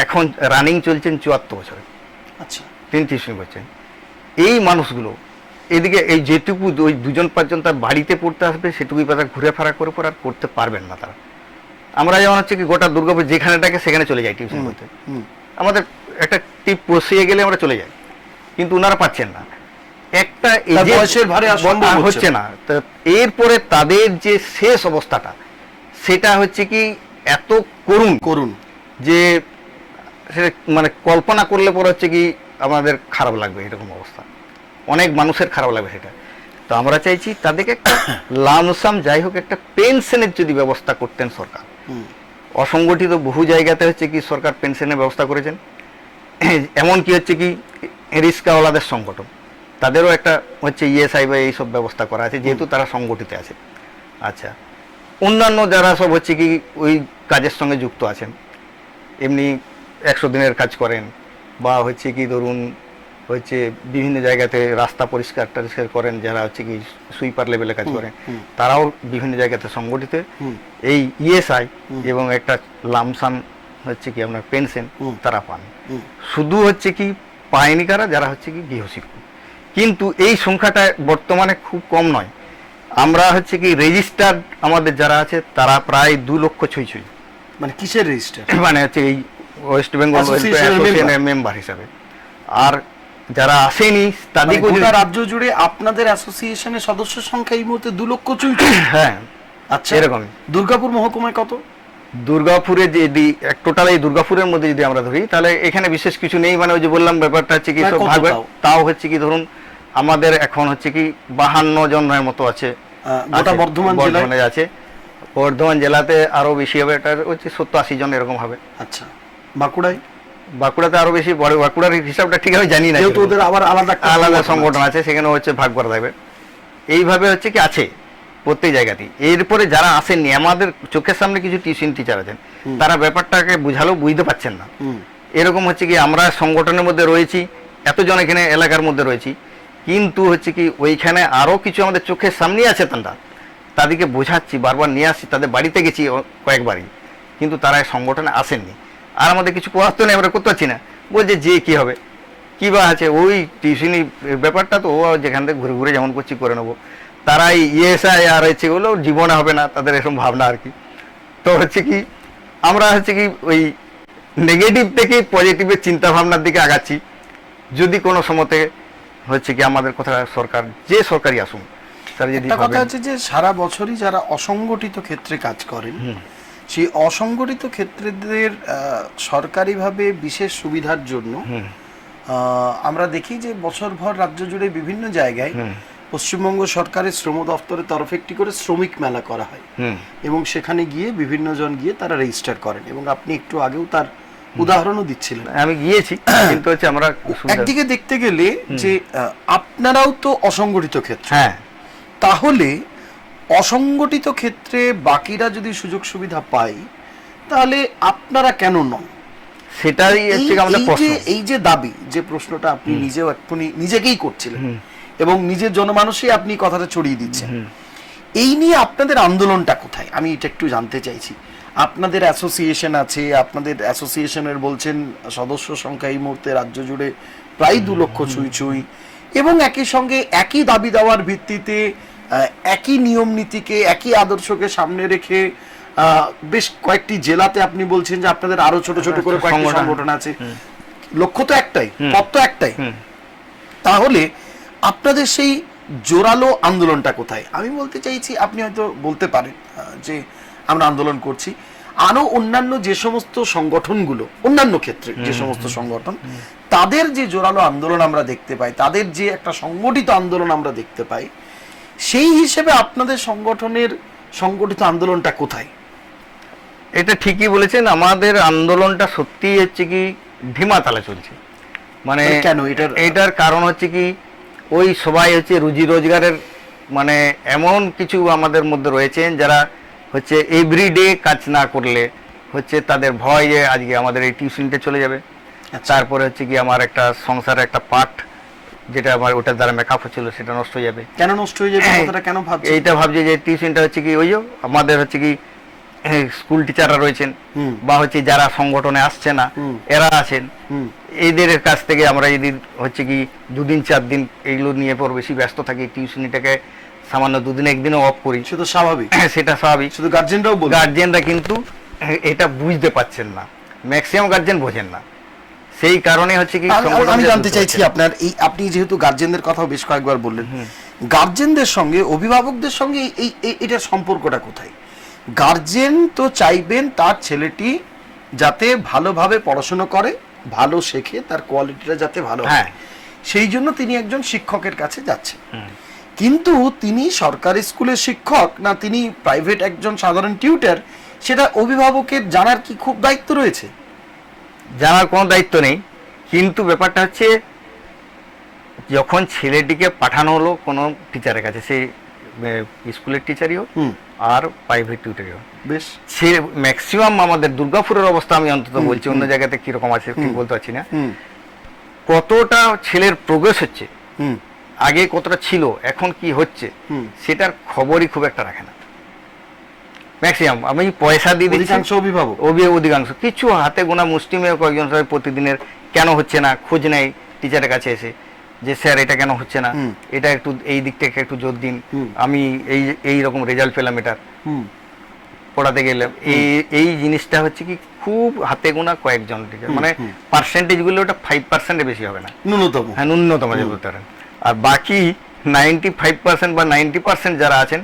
এখন রানিং চলছেন 74 বছরে। আচ্ছা, তিনি টিউশন করছেন। এই মানুষগুলো এদিকে এই যেটুকু ওই 2-5 তার বাড়িতে পড়তে আসবে সেটুকুই তারা ঘুরে ফেরা করে পর আর করতে পারবেন না তারা। আমরা যেমন হচ্ছে কি গোটা দুর্গাপুর যেখানে ডাকে সেখানে চলে যাই টিউশন করতে, আমাদের একটা টিপ পৌঁছিয়ে গেলে আমরা চলে যাই, কিন্তু ওনারা পাচ্ছেন না, একটা বয়সের ভারে হচ্ছে না। এরপরে তাদের যে শেষ অবস্থাটা সেটা হচ্ছে কি এত করুণ যে সেটা মানে কল্পনা করলে পরে হচ্ছে কি আমাদের খারাপ লাগবে, এরকম অবস্থা অনেক মানুষের খারাপ লাগবে সেটা। তো আমরা চাইছি তাদেরকে একটা লামসাম যাই হোক একটা পেনশনের যদি ব্যবস্থা করতেন সরকার। অসংগঠিত বহু জায়গাতে হচ্ছে কি সরকার পেনশনের ব্যবস্থা করেছেন, এমনকি হচ্ছে কি রিস্কাওয়ালাদের সংগঠন তাদেরও একটা হচ্ছে ইএসআই বা এইসব ব্যবস্থা করা আছে, যেহেতু তারা সংগঠিত আছে। আচ্ছা, অন্যান্য যারা সব হচ্ছে কি ওই কাজের সঙ্গে যুক্ত আছেন, এমনি 100 দিনের কাজ করেন বা হচ্ছে কি ধরুন হচ্ছে বিভিন্ন জায়গাতে রাস্তা পরিষ্কার করেন, যারা হচ্ছে কি সুইপার লেভেলে কাজ করেন, তারাও বিভিন্ন জায়গাতে সংগঠিত এই ইএসআই এবং একটা লামসাম হচ্ছে কি আপনার পেনশন তারা পান। শুধু হচ্ছে কি পায়নি কারা, যারা হচ্ছে কি গৃহশিক্ষক। কিন্তু এই সংখ্যাটা বর্তমানে খুব কম নয়। আমরা হচ্ছে কি রেজিস্টার্ড আমাদের যারা আছে তারা প্রায় 2 লক্ষ ছুঁই। মানে কিসের রেজিস্টার? মানে হচ্ছে এই ওয়েস্ট বেঙ্গল অ্যাসোসিয়েশনের মেম্বার হিসাবে। আর যারা আসেনি তাদের গোটা রাজ্য জুড়ে আপনাদের অ্যাসোসিয়েশনের সদস্য সংখ্যা এই মুহূর্তে 2 লক্ষ ছুঁই। হ্যাঁ, আচ্ছা, এরকম। দুর্গাপুর মহকুমায় কত? দুর্গাপুরে যদি টোটাল এই দুর্গাপুরের মধ্যে যদি আমরা ধরি তাহলে এখানে বিশেষ কিছু নেই। মানে ওই যে বললাম ব্যাপারটা হচ্ছে কি সব ভাগ, তাও হচ্ছে কি ধরুন আমাদের এখন হচ্ছে কি 52 জনের মতো আছে গোটা বর্ধমানে আছে। বর্ধমান জেলাতে আরো বেশি হবে, এটা হচ্ছে 70-80 জন এরকম হবে। আচ্ছা, বাঁকুড়াতে আরো বেশি, বড় বাঁকুড়ার হিসাবটা ঠিক আমি জানি না, যেহেতু ওদের আবার আলাদা সংগঠন আছে, সেখানে হচ্ছে ভাগ করা যাবে। এইভাবে হচ্ছে কি আছে প্রত্যেক জায়গাতেই। এরপরে যারা আসেননি, আমাদের চোখের সামনে কিছু টিউশন টিচার আছেন, তারা ব্যাপারটাকে বুঝালেও বুঝতে পারছেন না। এরকম হচ্ছে কি আমরা সংগঠনের মধ্যে রয়েছি, এতজন এখানে এলাকার মধ্যে রয়েছি, কিন্তু হচ্ছে কি ওইখানে আরো কিছু আমাদের চোখের সামনে আছে, তাদেরকে বোঝাচ্ছি, বারবার নিয়ে আসছি, তাদের বাড়িতে গেছি কয়েকবারই, কিন্তু তারা সংগঠনে আসেননি। আর আমাদের কিছু করার তো নেই, আমরা করতে পারছি না। বলছে যে কি হবে, কি বা আছে, ওই টিউশনি ব্যাপারটা তো ও যেখান থেকে ঘুরে ঘুরে যেমন করছি করে নেবো। তারা ইএসআই আর হচ্ছে ওগুলো জীবনে হবে না, তাদের এরকম ভাবনা আর কি। তো হচ্ছে কি আমরা হচ্ছে কি ওই নেগেটিভ থেকে পজিটিভের চিন্তা ভাবনার দিকে আগাচ্ছি। যদি কোনো সময়তে হচ্ছে কি আমাদের কথা সরকার, যে সরকারই আসুন, তারা যদি কথা হচ্ছে যে সারা বছরই যারা অসংগঠিত ক্ষেত্রে কাজ করেন, সেই অসংগঠিত ক্ষেত্রদের সরকারিভাবে বিশেষ সুবিধার জন্য আমরা দেখি যে বছরভর রাজ্য জুড়ে বিভিন্ন জায়গায় পশ্চিমবঙ্গ সরকারের শ্রম দপ্তরের তরফে একটি করে শ্রমিক মেলা করা হয়, এবং সেখানে গিয়ে বিভিন্ন জন গিয়ে তারা রেজিস্টার করেন, এবং আপনি একটু আগেও তার উদাহরণও দিচ্ছিলেন। আমি গিয়েছি, কিন্তু হচ্ছে আমরা একদিকে দেখতে গেলে যে আপনারাও তো অসংগঠিত ক্ষেত্র, হ্যাঁ, তাহলে অসংগঠিত ক্ষেত্রে বাকিরা যদি সুযোগ সুবিধা পায় তাহলে আপনারা কেন নন? সেটাই হচ্ছে আমাদের প্রশ্ন। এই যে দাবি, যে প্রশ্নটা আপনি নিজেও এক্ষুনি নিজেকেই করছিলেন, এবং নিজের জনমানসে আপনি কথাটা ছড়িয়ে দিচ্ছেন। এই নিয়ে আপনাদের আন্দোলনটা কোথায়, আমি এটা একটু জানতে চাইছি। আপনাদের অ্যাসোসিয়েশন আছে, আপনাদের অ্যাসোসিয়েশনের বলছেন সদস্য সংখ্যা এই মুহূর্তে রাজ্য জুড়ে প্রায় 2 লক্ষ ছুঁই, এবং একই সঙ্গে একই দাবি দেওয়ার ভিত্তিতে একই নিয়ম নীতিকে, একই আদর্শকে সামনে রেখে বেশ কয়েকটি জেলাতে আপনি বলছেন যে আপনাদের আরো ছোট ছোট করে কয়েকটি সংগঠন আছে। লক্ষ্য তো একটাই, পথ তো একটাই। তাহলে আপনাদের সেই জোরালো আন্দোলনটা কোথায়? আমি বলতে চাইছি, আপনি হয়তো বলতে পারেন যে আমরা আন্দোলন করছি, আরো অন্যান্য যে সমস্ত সংগঠনগুলো, অন্যান্য ক্ষেত্রে যে সমস্ত সংগঠন, তাদের যে জোরালো আন্দোলন আমরা দেখতে পাই, তাদের যে একটা সংগঠিত আন্দোলন আমরা দেখতে পাই, সেই হিসেবে আপনাদের সংগঠনের সংগঠিত আন্দোলনটা কোথায়? এটা ঠিকই বলেছেন, আমাদের আন্দোলনটা সত্যি হচ্ছে কি ধিমা তালে চলছে। মানে কেন? এটার কারণ হচ্ছে কি, ওই সবাই হচ্ছে রুজি রোজগারের মানে এমন কিছু আমাদের মধ্যে রয়েছেন যারা হচ্ছে এভরিডে কাজ না করলে হচ্ছে তাদের ভয় যে আজকে আমাদের এই টিউশনটা চলে যাবে, তারপরে হচ্ছে কি আমার একটা সংসারের একটা পার্ট যেটা আমার ওটার দ্বারা মেকআপ হচ্ছিল সেটা নষ্ট হয়ে যাবে। কেন নষ্ট হয়ে যাবে কথাটা কেন ভাবছেন? এইটা ভাবছে যে টিউশনটা হচ্ছে কি ওই আমাদের হচ্ছে কি স্কুল টিচাররা রয়েছেন বা হচ্ছে যারা সংগঠনে আসছে না এরা আছেন, এদের কাছ থেকে আমরা যদি হচ্ছে কি 2 দিন 4 দিন এইগুলো নিয়ে পর বেশি ব্যস্ত থাকি, টিউশনিটাকে সামান্য 2 দিন 1 দিনও অফ করি, সেটা স্বাভাবিক। সেটা স্বাভাবিক। শুধু গার্জেনরাও বলছে, গার্জেনরা কিন্তু এটা বুঝতে পারছেন না, ম্যাক্সিমাম গার্জেন বোঝেন না। সেই কারণে হচ্ছে কি আমি জানতে চাইছি আপনার এই, আপনি যেহেতু গার্জেনদের কথাও বেশ কয়েকবার বললেন, গার্জেনদের সঙ্গে অভিভাবকদের সঙ্গে এই এটার সম্পর্কটা কোথায়? গার্জেন তো চাইবেন তার ছেলেটি যাতে ভালোভাবে পড়াশোনা করে, ভালো শেখে, তার কোয়ালিটিটা যাতে ভালো হয়, সেই জন্য তিনি একজন শিক্ষকের কাছে যাচ্ছেন। কিন্তু তিনি সরকারি স্কুলের শিক্ষক না তিনি প্রাইভেট একজন সাধারণ টিউটর, সেটা অভিভাবকের জানার কি খুব দায়িত্ব রয়েছে? জানার কোনো দায়িত্ব নেই, কিন্তু ব্যাপারটা হচ্ছে যখন ছেলেটিকে পাঠানো হলো কোনো টিচারের কাছে, সেই স্কুলের টিচারই হোক আর প্রাইভেট টিউটারই হোক, বেশ সে ম্যাক্সিমাম আমাদের দুর্গাপুরের অবস্থা আমি অন্তত বলছি, অন্য জায়গাতে কিরকম আছে কি বলতে পারছি না, কতটা ছেলের প্রোগ্রেস হচ্ছে, আগে কতটা ছিল এখন কি হচ্ছে সেটার খবরই খুব একটা রাখে না ম্যাক্সিমাম। আমি পয়সা দিয়ে দিচ্ছি, অধিকাংশ কিছু হাতে গোনা মুষ্টিমেয় কয়েকজন সবাই প্রতিদিনের কেন হচ্ছে না খোঁজ নেয় টিচারের কাছে এসে, যে স্যার এটা কেন হচ্ছে না, এটা একটু এই দিক থেকে একটু জোর দিন, আমি এই রকম রেজাল্ট পেলাম এটার পড়াতে গেলাম। এই জিনিসটা হচ্ছে কি খুব হাতে গোনা কয়েকজন টিচার, মানে পার্সেন্টেজ গুলো ওটা 5% বেশি হবে না, ন্যূনতম। হ্যাঁ, ন্যূনতম যে বলতে পারেন। আর বাকি 95% বা 90% যারা আছেন,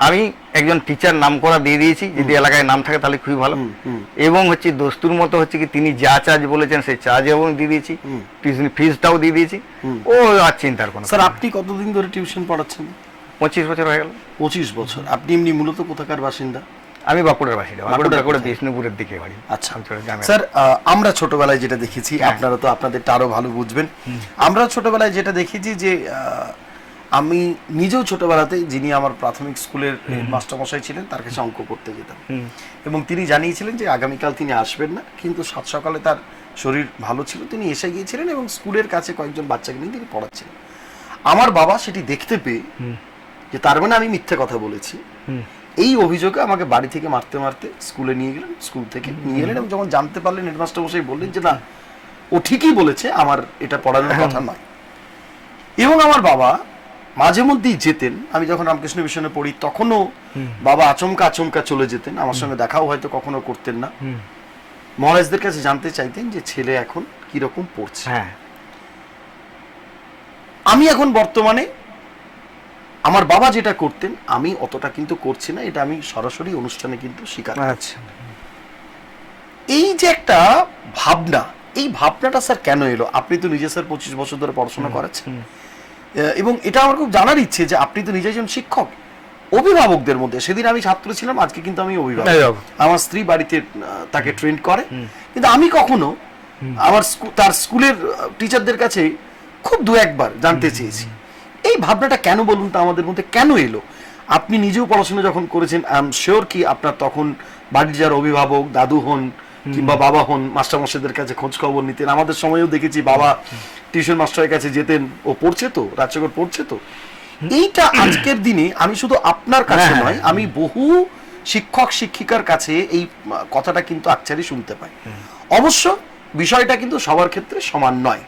আমি একজন টিচার নাম করা দিয়ে দিয়েছি, যদি এলাকায় নাম থাকে তাহলে খুবই ভালো। এবং হচ্ছে দস্তুর মতো হচ্ছে কি তিনি যা চার্জ বলেছেন সেই চার্জ এবং দিয়ে দিয়েছি, টিউশন ফিজটাও দিয়ে দিয়েছি। ও আর চিন্তার কোনো। স্যার, আপনি কতদিন ধরে টিউশন পড়াচ্ছেন? 25 বছর হয়ে গেল। 25 বছর। আপনি এমনি মূলত কোথাকার বাসিন্দা? আমি বাঁকুড়ার বাসিন্দা, বাঁকুড়া বিষ্ণুপুরের দিকে বাড়ি। আচ্ছা স্যার, আমরা ছোটবেলায় যেটা দেখেছি, আপনারা তো আপনাদেরটা আরো ভালো বুঝবেন, আমরা ছোটবেলায় যেটা দেখেছি যে আমি নিজেও ছোটবেলাতে, যিনি আমার প্রাথমিক স্কুলের মাস্টারমশাই ছিলেন, তার কাছে অঙ্ক করতে যেতাম, এবং তিনি জানিয়েছিলেন যে আগামীকাল তিনি আসবেন না, কিন্তু 7 সকালে তার শরীর ভালো ছিল, তিনি এসে গিয়েছিলেন এবং স্কুলের কাছে কয়েকজন বাচ্চাকে নিয়ে তিনি পড়াচ্ছিলেন। আমার বাবা সেটি দেখতে পেয়ে, যে তার মানে আমি মিথ্যে কথা বলেছি, এই অভিযোগে আমাকে বাড়ি থেকে মারতে মারতে স্কুলে নিয়ে গেলেন, স্কুল থেকে নিয়ে গেলেন, এবং যখন জানতে পারলেন হেডমাস্টার মশাই বললেন যে না, ও ঠিকই বলেছে, আমার এটা পড়ানোর কথা নয়। এবং আমার বাবা মাঝে মধ্যেই যেতেন, আমি যখন রামকৃষ্ণ মিশনে পড়ি তখনও বাবা আচমকা আচমকা চলে যেতেন, আমার সঙ্গে দেখাও হয়তো কখনো করতেন না, মহারাজদের কাছে জানতে চাইতেন যে ছেলে এখন কিরকম পড়ছে। আমি এখন বর্তমানে আমার বাবা যেটা করতেন আমি অতটা কিন্তু করছি না, এটা আমি সরাসরি অনুষ্ঠানে কিন্তু স্বীকার করছি। এই যে একটা ভাবনা, এই ভাবনাটা স্যার কেন এলো? আপনি তো নিজে স্যার 25 বছর ধরে পড়াশোনা করেছেন, এবং এটা আমার খুব জানার ইচ্ছে যে আপনি তো নিজে একজন শিক্ষক, অভিভাবকদের মধ্যে, সেদিন আমি ছাত্র ছিলাম, আজকে কিন্তু আমি অভিভাবক, আমার স্ত্রী বাড়িতে তাকে ট্রেন করে, কিন্তু আমি কখনো আমার তার স্কুলের টিচারদের কাছে খুব 2-1 বার জানতে চেয়েছি এই ভাবনাটা কেন, বলুন তো আমাদের মধ্যে কেন এলো? আপনি নিজেও পড়াশোনা যখন করেছেন, আই এম শিওর কি আপনার তখন বাড়ির যারা অভিভাবক, দাদু হন কিংবা বাবা হন মাস্টারমশাইদের কাছে খোঁজ খবর নিতেন, আমাদের সময়ও দেখেছি বাবা টিউশন মাস্টারের কাছে যেতেন, ও পড়ছে তো রাজশাহী পড়ছে তো। এইটা আজকের দিনে আমি শুধু আপনার কাছে নয়, আমি বহু শিক্ষক শিক্ষিকার কাছে এই কথাটা কিন্তু আকচারি শুনতে পাই। অবশ্য বিষয়টা কিন্তু সবার ক্ষেত্রে সমান নয়,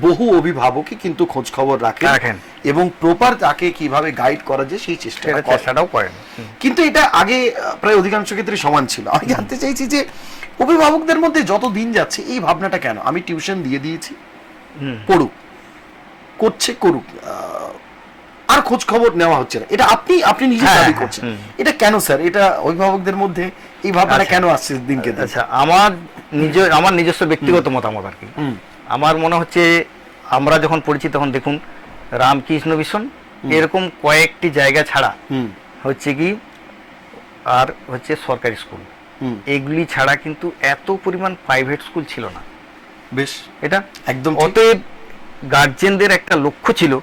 বহু অভিভাবকই কিন্তু খোঁজ খবর রাখেন এবং প্রপার তাকে কিভাবে গাইড করা যায় সেই চেষ্টাটাও করেন। কিন্তু এটা আগে প্রায় অধিকাংশ ক্ষেত্রে সমান ছিল। আমি জানতে চাইছি যে অভিভাবকদের মধ্যে যত দিন যাচ্ছে এই ভাবনাটা কেন, আমি টিউশন দিয়ে দিয়েছি, পড়ুক, করছে করুক, আর খোঁজ খবর নেওয়া হচ্ছে না, এটা আপনি নিজে দাবি করছেন, এটা কেন স্যার? এটা অভিভাবকদের মধ্যে এই ভাবনাটা কেন আসছে দিনকে দিন? আচ্ছা, আমার নিজস্ব ব্যক্তিগত মতামত আর কি। আমার মনে হচ্ছে আমরা যখন পড়ছি তখন দেখুন রামকৃষ্ণ মিশন এরকম কয়েকটি জায়গা ছাড়া হচ্ছে কি আর হচ্ছে সরকারি স্কুল, এগুলি ছাড়া কিন্তু এত পরিমাণ প্রাইভেট স্কুল ছিল না। বেশ, এটা একদম। অতএব গার্জেনদের একটা লক্ষ্য ছিল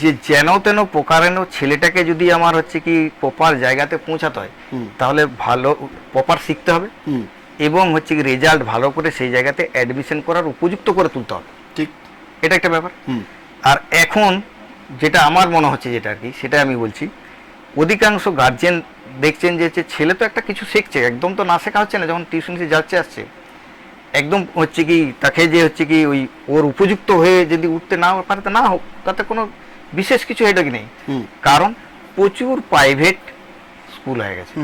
যে যেন তেন প্রকারেণ ছেলেটাকে যদি আমার হচ্ছে কি প্রপার জায়গাতে পৌঁছাতে হয় তাহলে ভালো প্রপার শিখতে হবে এবং হচ্ছে কি রেজাল্ট ভালো করে সেই জায়গাতে অ্যাডমিশন করার উপযুক্ত করে তুলতে হবে। ঠিক, এটা একটা ব্যাপার। আর এখন যেটা আমার মনে হচ্ছে যেটা আর কি, সেটা আমি বলছি, অধিকাংশ গার্জেন দেখছেন যে ছেলে তো একটা কিছু শিখছে, একদম তো না শেখা হচ্ছে না, যখন টিউশন যাচ্ছে আসছে একদম হচ্ছে কি তাকে যে হচ্ছে কি ওই ওর উপযুক্ত হয়ে যদি উঠতে না পারে তা না হোক, তাতে কোনো বিশেষ কিছু হেডক নেই। কারণ প্রচুর প্রাইভেট স্কুল হয়ে গেছে,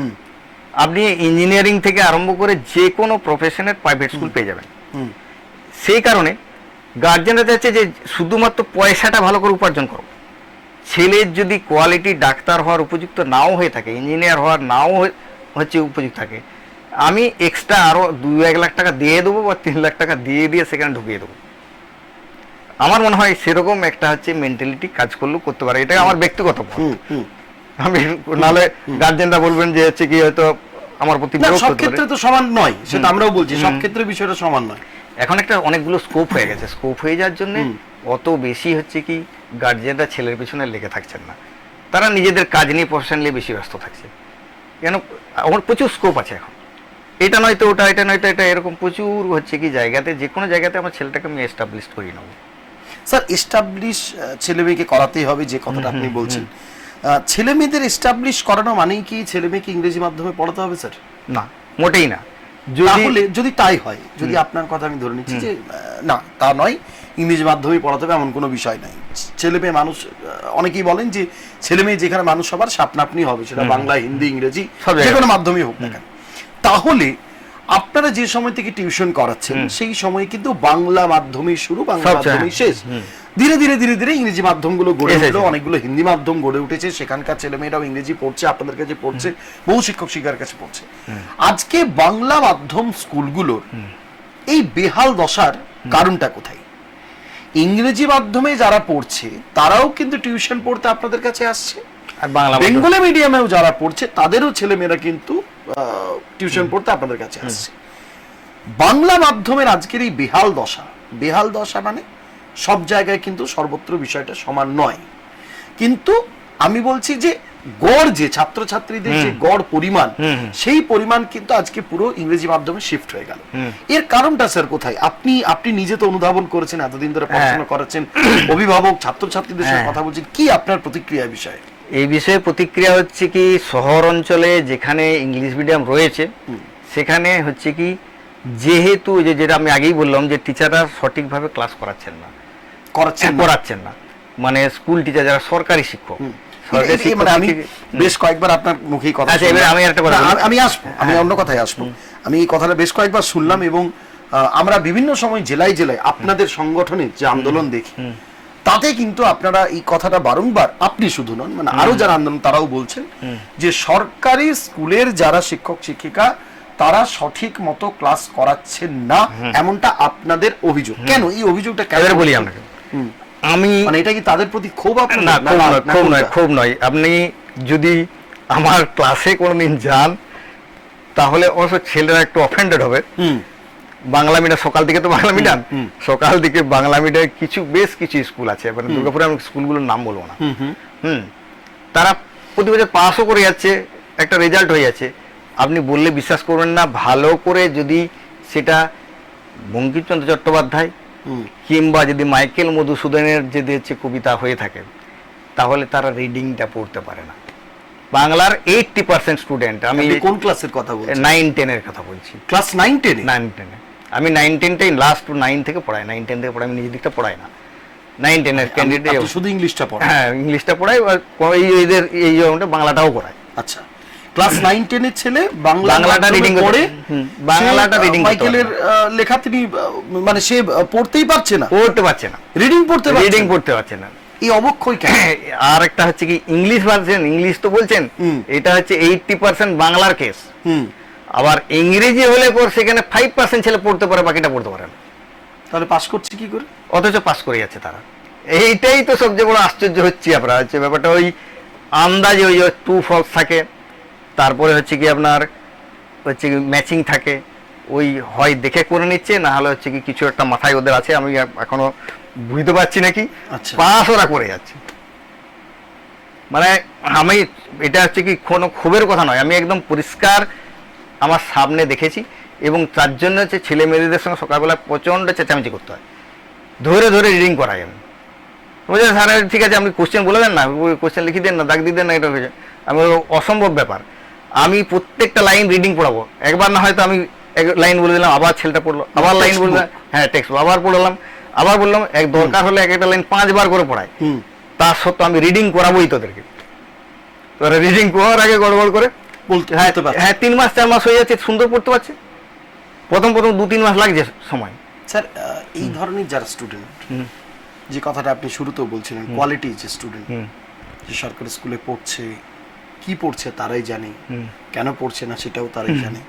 আপনি ইঞ্জিনিয়ারিং থেকে আরম্ভ করে যে কোনো প্রফেশনের প্রাইভেট স্কুল পেয়ে যাবেন। সেই কারণে গার্জেনরা চাইছে যে শুধুমাত্র পয়সাটা ভালো করে উপার্জন করো, ছেলের যদি কোয়ালিটি ডাক্তার হওয়ার উপযুক্ত নাও হয়ে থাকে, ইঞ্জিনিয়ার হওয়ার নাও হচ্ছে উপযুক্ত থাকে, আমি এক্সট্রা আরো 2-1 লাখ টাকা দিয়ে দেবো বা 3 লাখ টাকা দিয়ে সেখানে ঢুকিয়ে দেবো। আমার মনে হয় সেরকম একটা হচ্ছে মেন্টালিটি কাজ করলেও করতে পারে, এটা আমার ব্যক্তিগত মত। আমি নালে গার্জেনরা বলবেন যে হচ্ছে কি হয়তো আমার প্রতি সব ক্ষেত্রে তো সমান নয়, সেটা আমরাও বলছি, সব ক্ষেত্রে বিষয়টা সমান নয়। এখন একটা অনেকগুলো স্কোপ হয়ে গেছে, স্কোপ হয়ে যাওয়ার জন্য অত বেশি হচ্ছে কি গার্জেনরা ছেলের পিছনে লেগে থাকছেন না, তারা নিজেদের কাজ নিয়ে প্রফেশন নিয়ে বেশি ব্যস্ত থাকছে। কেন, আমার প্রচুর স্কোপ আছে এখন, এটা নয়তো ওটা, এটা নয়তো এটা, এরকম প্রচুর হচ্ছে কি জায়গাতে, যে কোনো জায়গাতে আমার ছেলেটাকে আমি এস্টাবলিশ করিয়ে নেবো। স্যার, এস্টাবলিশ ছেলে মেয়েকে করাতেই হবে, যে কথাটা আপনি বলছেন, ছেলে মেয়েদের এস্টাবলিশ করানো মানেই কি ছেলে মেয়েকে ইংরেজি মাধ্যমে পড়াতে হবে স্যার? না, মোটেই না। তাহলে যদি তাই হয়, যদি আপনার কথা আমি ধরে নিচ্ছি যে না তা নয়, ইংরেজি মাধ্যমে পড়াতে হবে এমন কোনো বিষয় নাই, ছেলে মেয়ে মানুষ, অনেকেই বলেন যে ছেলে মেয়ে যেখানে মানুষ হবার সাপনাপনি হবে, সেটা বাংলা, হিন্দি, ইংরেজি যে কোনো মাধ্যমেই হোক না কেন, তাহলে আপনারা যে সময় থেকে টিউশন করাচ্ছেন সেই সময় কিন্তু বাংলা মাধ্যমে শুরু, বাংলা মাধ্যমে শেষ, ধীরে ধীরে ধীরে ধীরে ইংরেজি মাধ্যমগুলো গড়ে উঠলো, অনেকগুলো হিন্দি মাধ্যম গড়ে উঠেছে, সেখানকার ছেলেমেয়েরাও ইংরেজি পড়ছে, আপনাদের কাছে পড়ছে, বহু শিক্ষক শিক্ষার কাছে পড়ছে। আজকে বাংলা মাধ্যম স্কুলগুলোর এই বেহাল দশার কারণটা কোথায়? ইংরেজি মাধ্যমে যারা পড়ছে তারাও কিন্তু টিউশন পড়তে আপনাদের কাছে আসছে, আর বাংলা বেঙ্গলি মিডিয়ামেও যারা পড়ছে তাদেরও ছেলেমেয়েরা কিন্তু টিউশন পড়তে আপনাদের কাছে আসছে। বাংলা মাধ্যমের আজকের এই বেহাল দশা মানে সব জায়গায় কিন্তু সর্বত্র বিষয়টা সমান নয়, কিন্তু আমি বলছি যে গড় যে ছাত্রছাত্রীদের যে গড় পরিমাণ, সেই পরিমাণ কিন্তু আজকে পুরো ইংরেজি মাধ্যমে শিফট হয়ে গেল। এর কারণটা স্যার কোথায়? আপনি নিজে তো অনুধাবন করেছেন, এতদিন ধরে পড়াশোনা করাচ্ছেন, অভিভাবক ছাত্রছাত্রীদের সাথে কথা বলছেন, কি আপনার প্রতিক্রিয়া বিষয়ে? এই বিষয়ে প্রতিক্রিয়া হচ্ছে কি, শহর অঞ্চলে যেখানে ইংলিশ মিডিয়াম রয়েছে সেখানে হচ্ছে কি, যেহেতু যেটা আমি আগেই বললাম যে টিচাররা সঠিকভাবে ক্লাস করাচ্ছেন না, মানে স্কুল টিচার যারা সরকারি শিক্ষক, আমি বেশ কয়েকবার আপনার মুখেই কথা, আমি অন্য কথায় আসবো, আমি এই কথাটা বেশ কয়েকবার শুনলাম এবং আমরা বিভিন্ন সময় জেলায় জেলায় আপনাদের সংগঠনের যে আন্দোলন দেখি, তাতে কিন্তু আপনারা এই কথাটা বারংবার, আপনি শুধু নন, মানে আরো যারা আন্দোলন তারাও বলছেন যে সরকারি স্কুলের যারা শিক্ষক শিক্ষিকা তারা সঠিক মতো ক্লাস করাচ্ছেন না, এমনটা আপনাদের অভিযোগ। কেন এই অভিযোগটা কেন বলি আপনাকে? আমি মানে এটা কি তাদের প্রতি ক্ষোভ? না, ক্ষোভ নয়। আপনি যদি আমার ক্লাসে কোনোদিন যান তাহলে অবশ্য ছেলেরা একটু অফেন্ডেড হবে। বাংলা মিডিয়াম সকাল দিকে তো বাংলা মিডিয়াম, সকাল দিকে বাংলা মিডিয়ামে বেশ কিছু স্কুল আছে, মানে দুর্গাপুরে আমি স্কুলগুলোর নাম বলবো না, তারা প্রতি বছর পাসও করে যাচ্ছে, একটা রেজাল্ট হয়ে যাচ্ছে। আপনি বললে বিশ্বাস করবেন না, ভালো করে যদি সেটা বঙ্কিমচন্দ্র চট্টোপাধ্যায় হুম। কিংবা যদি মাইকেল মধুসূদনের যদি হচ্ছে কবিতা হয়ে থাকে, তাহলে তারা রিডিংটা পড়তে পারে না। বাংলার 80% স্টুডেন্ট, আমি আপনি কোন ক্লাসের কথা বলছেন? 9-10 কথা বলছি। ক্লাস 9-10 9-10 আমি 9-10টাই লাস্ট টু 9 থেকে পড়াই, 9-10 থেকে পড়াই, আমি নিজের দিকটা পড়াই না। 9-10 এর ক্যান্ডিডেট আপনি শুধু ইংলিশটা পড়ান? হ্যাঁ, ইংলিশটা পড়াই, এদের এই বাংলাটাও পড়াই। আচ্ছা, ক্লাস 9-10 এর ছেলে বাংলাটা রিডিং পড়ে, বাংলাটা রিডিং মাইকেলের লেখা তিনি মানে সে পড়তেই পারছে না, পড়তে পারছে না, রিডিং পড়তে পারছে না। এই অবক্ষয় কেন? আর একটা হচ্ছে কি ইংলিশ ভার্সন, ইংলিশ তো বলছেন, এটা হচ্ছে 80% বাংলার কেস। আবার ইংরেজি হলে পর সেখানে 5% ছেলে পড়তে পারে, বাকিটা পড়তে পারে না। তাহলে পাস করছে কি করে? অথচ পাস করে যাচ্ছে তারা। এইটাই তো সবচেয়ে বড় আশ্চর্য হচ্ছে। আপনার হচ্ছে ব্যাপারটা ওই আন্দাজে ওই টু ফলস থাকে, তারপরে হচ্ছে কি আপনার হচ্ছে কি ম্যাচিং থাকে, ওই হয় দেখে করে নিচ্ছে, না হলে হচ্ছে কি কিছু একটা মাথায় ওদের আছে, আমি এখনো বুঝতে পারছি নাকি, আচ্ছা। পাস ওরা করে যাচ্ছে। মানে আমি এটা হচ্ছে কি কোনো ক্ষোভের কথা নয়, আমি একদম পরিষ্কার আমার সামনে দেখেছি। এবং তার জন্য হচ্ছে ছেলে মেয়েদের সঙ্গে সকালবেলা প্রচণ্ড চেঁচামেচি করতে হয়, ধরে ধরে রিডিং করাই। আমি বলছি স্যার ঠিক আছে আপনি কোশ্চেন বলে দেন না, কোশ্চেন লিখে দেন না, দাগ দিয়ে দেন না, এটা হয়েছে। আমি অসম্ভব ব্যাপার, আমি প্রত্যেকটা লাইন রিডিং পড়াবো। একবার না হয়তো আমি এক লাইন বলে দিলাম, আবার ছেলেটা পড়লো, আবার লাইন বলে দিলাম, হ্যাঁ টেক্সট আবার পড়লাম, আবার বললাম, এক দরকার হলে এক একটা লাইন 5 বার করে পড়াই। তার সত্ত্বেও আমি রিডিং করাবোই তোদেরকে। তোরা রিডিং করার আগে গড়বড় করে বলতে হ্যাঁ 3 মাস 4 মাস হয়ে যাচ্ছে, সুন্দর পড়তে পারছে। প্রথম 2-3 মাস লাগছে সময়। স্যার এই ধরনের যারা স্টুডেন্ট, যে কথাটা আপনি শুরুতেও বলছিলেন, কোয়ালিটি যে স্টুডেন্ট, যে সরকারি স্কুলে পড়ছে, কি পড়ছে তারাই জানে, কেন পড়ছে না সেটাও তারাই জানে,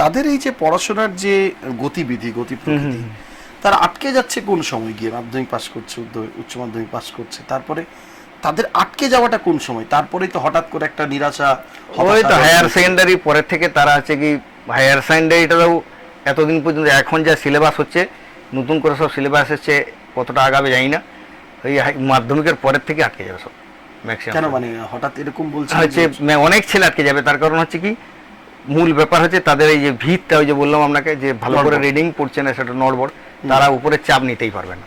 তাদের এই যে পড়াশোনার যে গতিবিধি, গতি প্রকৃতি, তারা আটকে যাচ্ছে কোন সময় গিয়ে? মাধ্যমিক পাস করছে, উচ্চ মাধ্যমিক পাস করছে, তারপরে তাদের আটকে যাওয়াটা কোন সময়? তারপরেই তো হঠাৎ করে একটা নিরাশা, ওই তো হায়ার সেকেন্ডারি পরের থেকে তারা হচ্ছে কি হায়ার সেকেন্ডারিটাও এতদিন পর্যন্ত, এখন যা সিলেবাস হচ্ছে, নতুন করে সব সিলেবাস এসছে, কতটা আগাবে জানি না, ওই মাধ্যমিকের পরের থেকে আটকে যাবে সব ম্যাক্সিমাম। কেন মানে হঠাৎ এরকম বলছে? হচ্ছে অনেক ছেলে আটকে যাবে, তার কারণ হচ্ছে কি মূল ব্যাপার হচ্ছে তাদের এই যে ভিতটা, ওই যে বললাম আপনাকে যে ভালো করে রিডিং পড়ছে না, সেটা নড়বড়, তারা উপরে চাপ নিতেই পারবে না।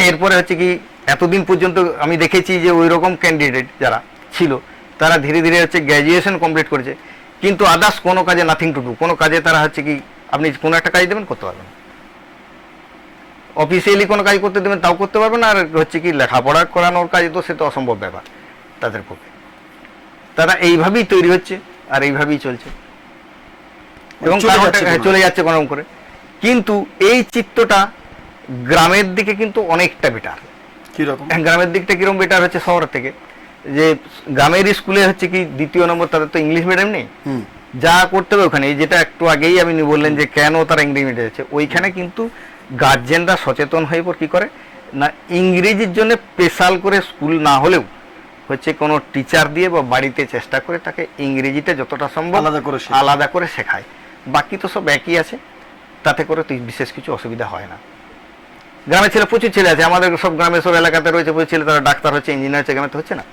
এরপরে হচ্ছে কি এতদিন পর্যন্ত আমি দেখেছি যে ওই রকম ক্যান্ডিডেট যারা ছিল, তারা ধীরে ধীরে হচ্ছে গ্র্যাজুয়েশন কমপ্লিট করেছে, কিন্তু আদার্স কোনো কাজে নাথিং টু ডু, কোনো কাজে তারা হচ্ছে কি আপনি কোনো একটা কাজ দেবেন করতে পারবেন, অফিসিয়ালি কোনো কাজ করতে দেবেন তাও করতে পারবেন, আর হচ্ছে কি লেখাপড়া করানোর কাজ তো সে তো অসম্ভব ব্যাপার তাদের পক্ষে। তারা এইভাবেই তৈরি হচ্ছে আর এইভাবেই চলছে, এবং চলে যাচ্ছে কোনো করে। কিন্তু এই চিত্রটা গ্রামের দিকে কিন্তু অনেকটা বেটার। কিরকম? গ্রামের দিকটা কিরকম বেটার হচ্ছে শহরের থেকে, যে গ্রামের স্কুলে হচ্ছে কি দ্বিতীয় নম্বর তাদের তো ইংলিশ মিডিয়াম নেই, যা করতে হবে ওখানে, যেটা একটু আগেই আপনি বললেন যে কেন তারা ইংরেজি মিডিয়ামে যাচ্ছে, ওইখানে কিন্তু গার্জেনরা সচেতন হয়ে পর কি করে না, ইংরেজির জন্য স্পেশাল করে স্কুল না হলেও হচ্ছে কোনো টিচার দিয়ে বা বাড়িতে চেষ্টা করে তাকে ইংরেজিটা যতটা সম্ভব আলাদা করে শেখায়। বাকি তো সব একই আছে, তাতে করে তো বিশেষ কিছু অসুবিধা হয় না। গ্রামের ছেলে প্রচুর ছেলে আছে, আমাদের সব গ্রামের সব এলাকাতে রয়েছে প্রচুর ছেলে, তারা ডাক্তার হচ্ছে, ইঞ্জিনিয়ার হচ্ছে, গ্রামে তো হচ্ছে না,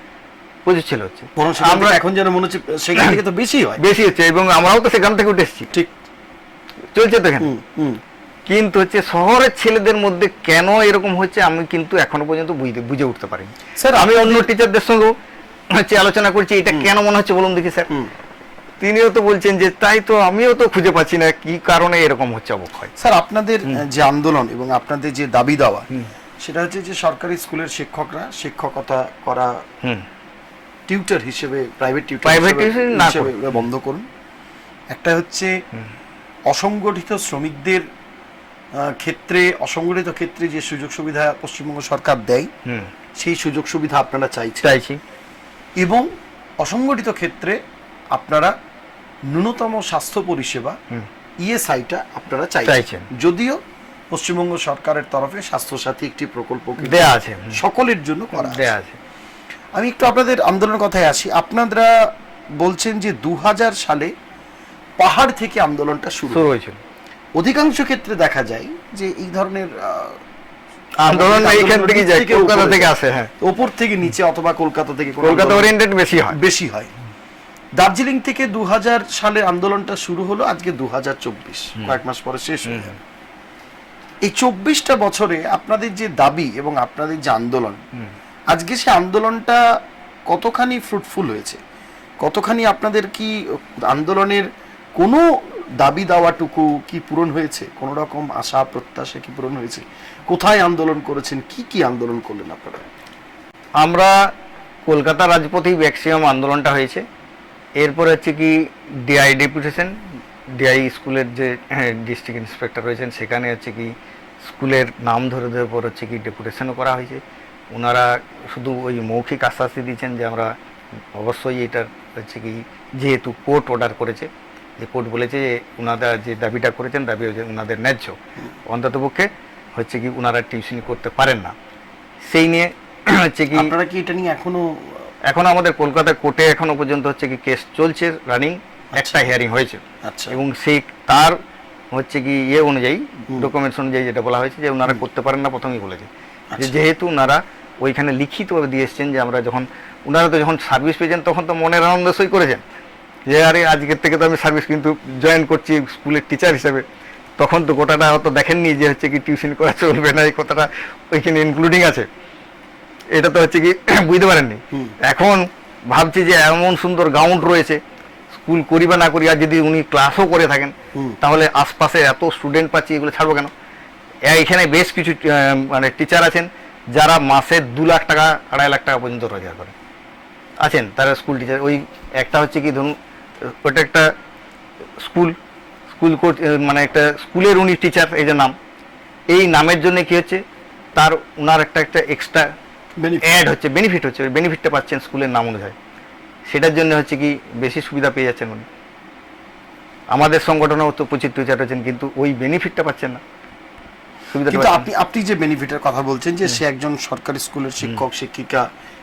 প্রচুর ছেলে হচ্ছে। আমরা এখন যেন মনে হচ্ছে সেখান থেকে তো বেশি হয়, বেশি হচ্ছে, এবং আমরাও তো সেখান থেকে উঠে এসেছি, ঠিক চলছে তো এখানে। কিন্তু হচ্ছে শহরের ছেলেদের মধ্যে কেন এরকম হচ্ছে আমি কিন্তু এখনো পর্যন্ত বুঝে উঠতে পারিনি। স্যার আমি অন্য টিচারদের সঙ্গেও হচ্ছে আলোচনা করছি, এটা কেন মনে হচ্ছে বলুন দেখি স্যার। তিনিও তো বলছেন যে তাই তো, আমিও তো খুঁজে পাচ্ছি না কি কারণে এরকম হচ্ছে অবক্ষয়। স্যার আপনাদের যে আন্দোলন এবং আপনাদের যে দাবি দেওয়া, সেটা হচ্ছে যে সরকারি স্কুলের শিক্ষকরা শিক্ষকতা করা টিউটর হিসেবে প্রাইভেট টিউটর বন্ধ করুন। একটা হচ্ছে অসংগঠিত শ্রমিকদের ক্ষেত্রে, অসংগঠিত ক্ষেত্রে যে সুযোগ সুবিধা পশ্চিমবঙ্গ সরকার দেয়, সেই সুযোগ সুবিধা আপনারা চাইছি, এবং অসংগঠিত ক্ষেত্রে আপনারা ন্যূনতম স্বাস্থ্য পরিষেবা ইএসআইটা আপনারা চাইছেন। যদিও পশ্চিমবঙ্গ সরকারের তরফে স্বাস্থ্যসাথী একটি প্রকল্প দেয়া আছে, সকলের জন্য করা আছে। আমি একটু আপনাদের আন্দোলনের কথায় আসি। আপনারা বলছেন যে 2000 সালে পাহাড় থেকে আন্দোলনটা শুরু হয়েছিল। অধিকাংশ ক্ষেত্রে দেখা যায় যে এই ধরনের আন্দোলন এইখান থেকে যায়, কলকাতা থেকে আসে, হ্যাঁ, উপর থেকে নিচে অথবা কলকাতা থেকে, কলকাতা ওরিয়েন্টেড বেশি হয়। দার্জিলিং থেকে 2000 সালে আন্দোলনটা শুরু হলো, আজকে 2024, কয়েক মাস পরে শেষ হয়ে যাবে। এই 24টা বছরে আপনাদের যে দাবি এবং আপনাদের যে আন্দোলন, আজকে সে আন্দোলনটা কতখানি ফ্রুটফুল হয়েছে, কতখানি আপনাদের কি আন্দোলনের কোনো দাবি দাওয়াটুকু কি পূরণ হয়েছে, কোন রকম আশা প্রত্যাশা কি পূরণ হয়েছে? কোথায় আন্দোলন করেছেন, কি কি আন্দোলন করলেন আপনারা? আমরা কলকাতা রাজপথেই ম্যাক্সিমাম আন্দোলনটা হয়েছে। এরপর হচ্ছে কি ডিআই ডেপুটেশন, ডিআই স্কুলের যে ডিস্ট্রিক্ট ইন্সপেক্টর রয়েছেন সেখানে হচ্ছে কি স্কুলের নাম ধরে ধরে পর হচ্ছে কি ডেপুটেশনও করা হয়েছে। ওনারা শুধু ওই মৌখিক আশ্বাস দিয়েছেন যে আমরা অবশ্যই এটার হচ্ছে কি, যেহেতু কোর্ট অর্ডার করেছে, যে কোর্ট বলেছে যে ওনারা যে দাবিটা করেছেন দাবি হচ্ছে ওনাদের ন্যায্য, অন্ততপক্ষে হচ্ছে কি ওনারা টিউশনি করতে পারেন না, সেই নিয়ে হচ্ছে কি আপনারা কি এটা নিয়ে এখন আমাদের কলকাতা কোর্টে এখনো পর্যন্ত হচ্ছে কি কেস চলছে রানিং, একটা হিয়ারিং হয়েছে। আচ্ছা। এবং সেই তার হচ্ছে কি অনুযায়ী ডকুমেন্টস অনুযায়ী যেটা বলা হয়েছে যে ওনারা করতে পারেন না, প্রথমেই বলেছে যে যেহেতু ওনারা ওইখানে লিখিতভাবে দিয়ে এসছেন যে আমরা ওনারা তো যখন সার্ভিস পেয়েছেন তখন তো মনের আনন্দ সই করেছেন যে আরে আজকের থেকে তো আমি সার্ভিস কিন্তু জয়েন করছি স্কুলের টিচার হিসেবে। তখন তো গোটাটা হয়তো দেখেননি যে হচ্ছে কি টিউশন করা চলবে না, এই কথাটা ওইখানে ইনক্লুডিং আছে, এটা তো হচ্ছে কি বুঝতে পারেননি। এখন ভাবছি যে এমন সুন্দর গ্রাউন্ড রয়েছে, স্কুল করি বা না করি, আর যদি উনি ক্লাসও করে থাকেন তাহলে আশপাশে এত স্টুডেন্ট পাচ্ছি, এগুলো ছাড়বো কেন? এখানে বেশ কিছু মানে টিচার আছেন যারা মাসে 2 লাখ টাকা 2.5 লাখ টাকা পর্যন্ত রোজগার করে আছেন, তারা স্কুল টিচার। ওই একটা হচ্ছে কি ধরুন ওটা একটা স্কুল মানে একটা স্কুলের উনি টিচার, এই যে নাম, এই নামের জন্য কি হচ্ছে তার ওনার একটা এক্সট্রা অ্যাড হচ্ছে, বেনিফিট হচ্ছে, ওই বেনিফিটটা পাচ্ছেন স্কুলের নাম অনুযায়ী, সেটার জন্য হচ্ছে কি বেশি সুবিধা পেয়ে যাচ্ছেন উনি। আমাদের সংগঠনেও তো প্রচুর টিচার রয়েছেন কিন্তু ওই বেনিফিটটা পাচ্ছেন না, সুবিধাটা কিন্তু পাচ্ছেন না। আপনি যে বেনিফিটের কথা বলছেন যে সে একজন সরকারি স্কুলের শিক্ষক শিক্ষিকা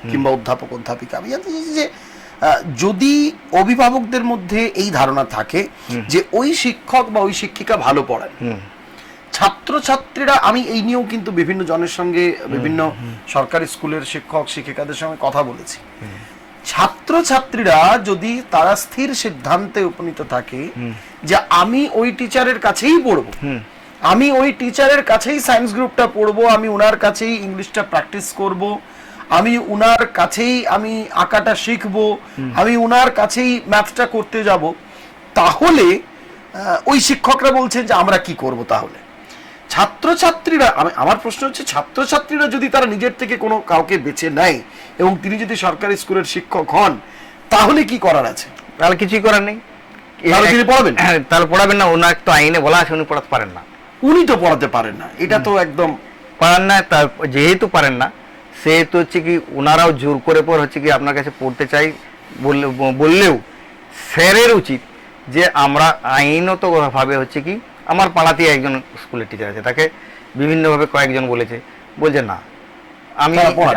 কিংবা অধ্যাপক অধ্যাপিকা, আমি জানতে চাইছি যে যদি অভিভাবকদের মধ্যে এই ধারণা থাকে যে ওই শিক্ষক বা ওই শিক্ষিকা ভালো পড়ান, ছাত্রছাত্রীরা, আমি এই নিয়েও কিন্তু বিভিন্ন জনের সঙ্গে বিভিন্ন সরকারি স্কুলের শিক্ষক শিক্ষিকাদের সঙ্গে কথা বলেছি, ছাত্রছাত্রীরা যদি তারা স্থির সিদ্ধান্তে উপনীত থাকে যে আমি ওই টিচারের কাছেই পড়বো, আমি ওই টিচারের কাছেই সায়েন্স গ্রুপটা পড়বো, আমি ওনার কাছেই ইংলিশটা প্র্যাকটিস করব, আমি ওনার কাছেই আমি আঁকাটা শিখবো, আমি ওনার কাছেই ম্যাথটা করতে যাব, তাহলে ওই শিক্ষকরা বলছেন যে আমরা কি করব? তাহলে ছাত্রছাত্রীরা, আমার প্রশ্ন হচ্ছে ছাত্রছাত্রীরা যদি তারা নিজের থেকে কোনো কাউকে বেছে নেয় এবং তিনি যদি সরকারি স্কুলের শিক্ষক হন, তাহলে কি করার আছে? তাহলে কিছুই করার নেই, তাহলে তিনি পড়াবেন? হ্যাঁ, তাহলে পড়াবেন না, ওনার তো আইনে বলা আছে উনি পড়াতে পারেন না। উনি তো পড়াতে পারেন না, এটা তো একদম পারেন না। তার যেহেতু পারেন না সেহেতু হচ্ছে কি ওনারাও জোর করে পর হচ্ছে কি আপনার কাছে পড়তে চাই বললেও স্যারের উচিত যে আমরা আইনত ভাবে হচ্ছে কি, আমার পাড়াতেই একজন স্কুলের টিচার আছে, তাকে বিভিন্নভাবে কয়েকজন বলছে না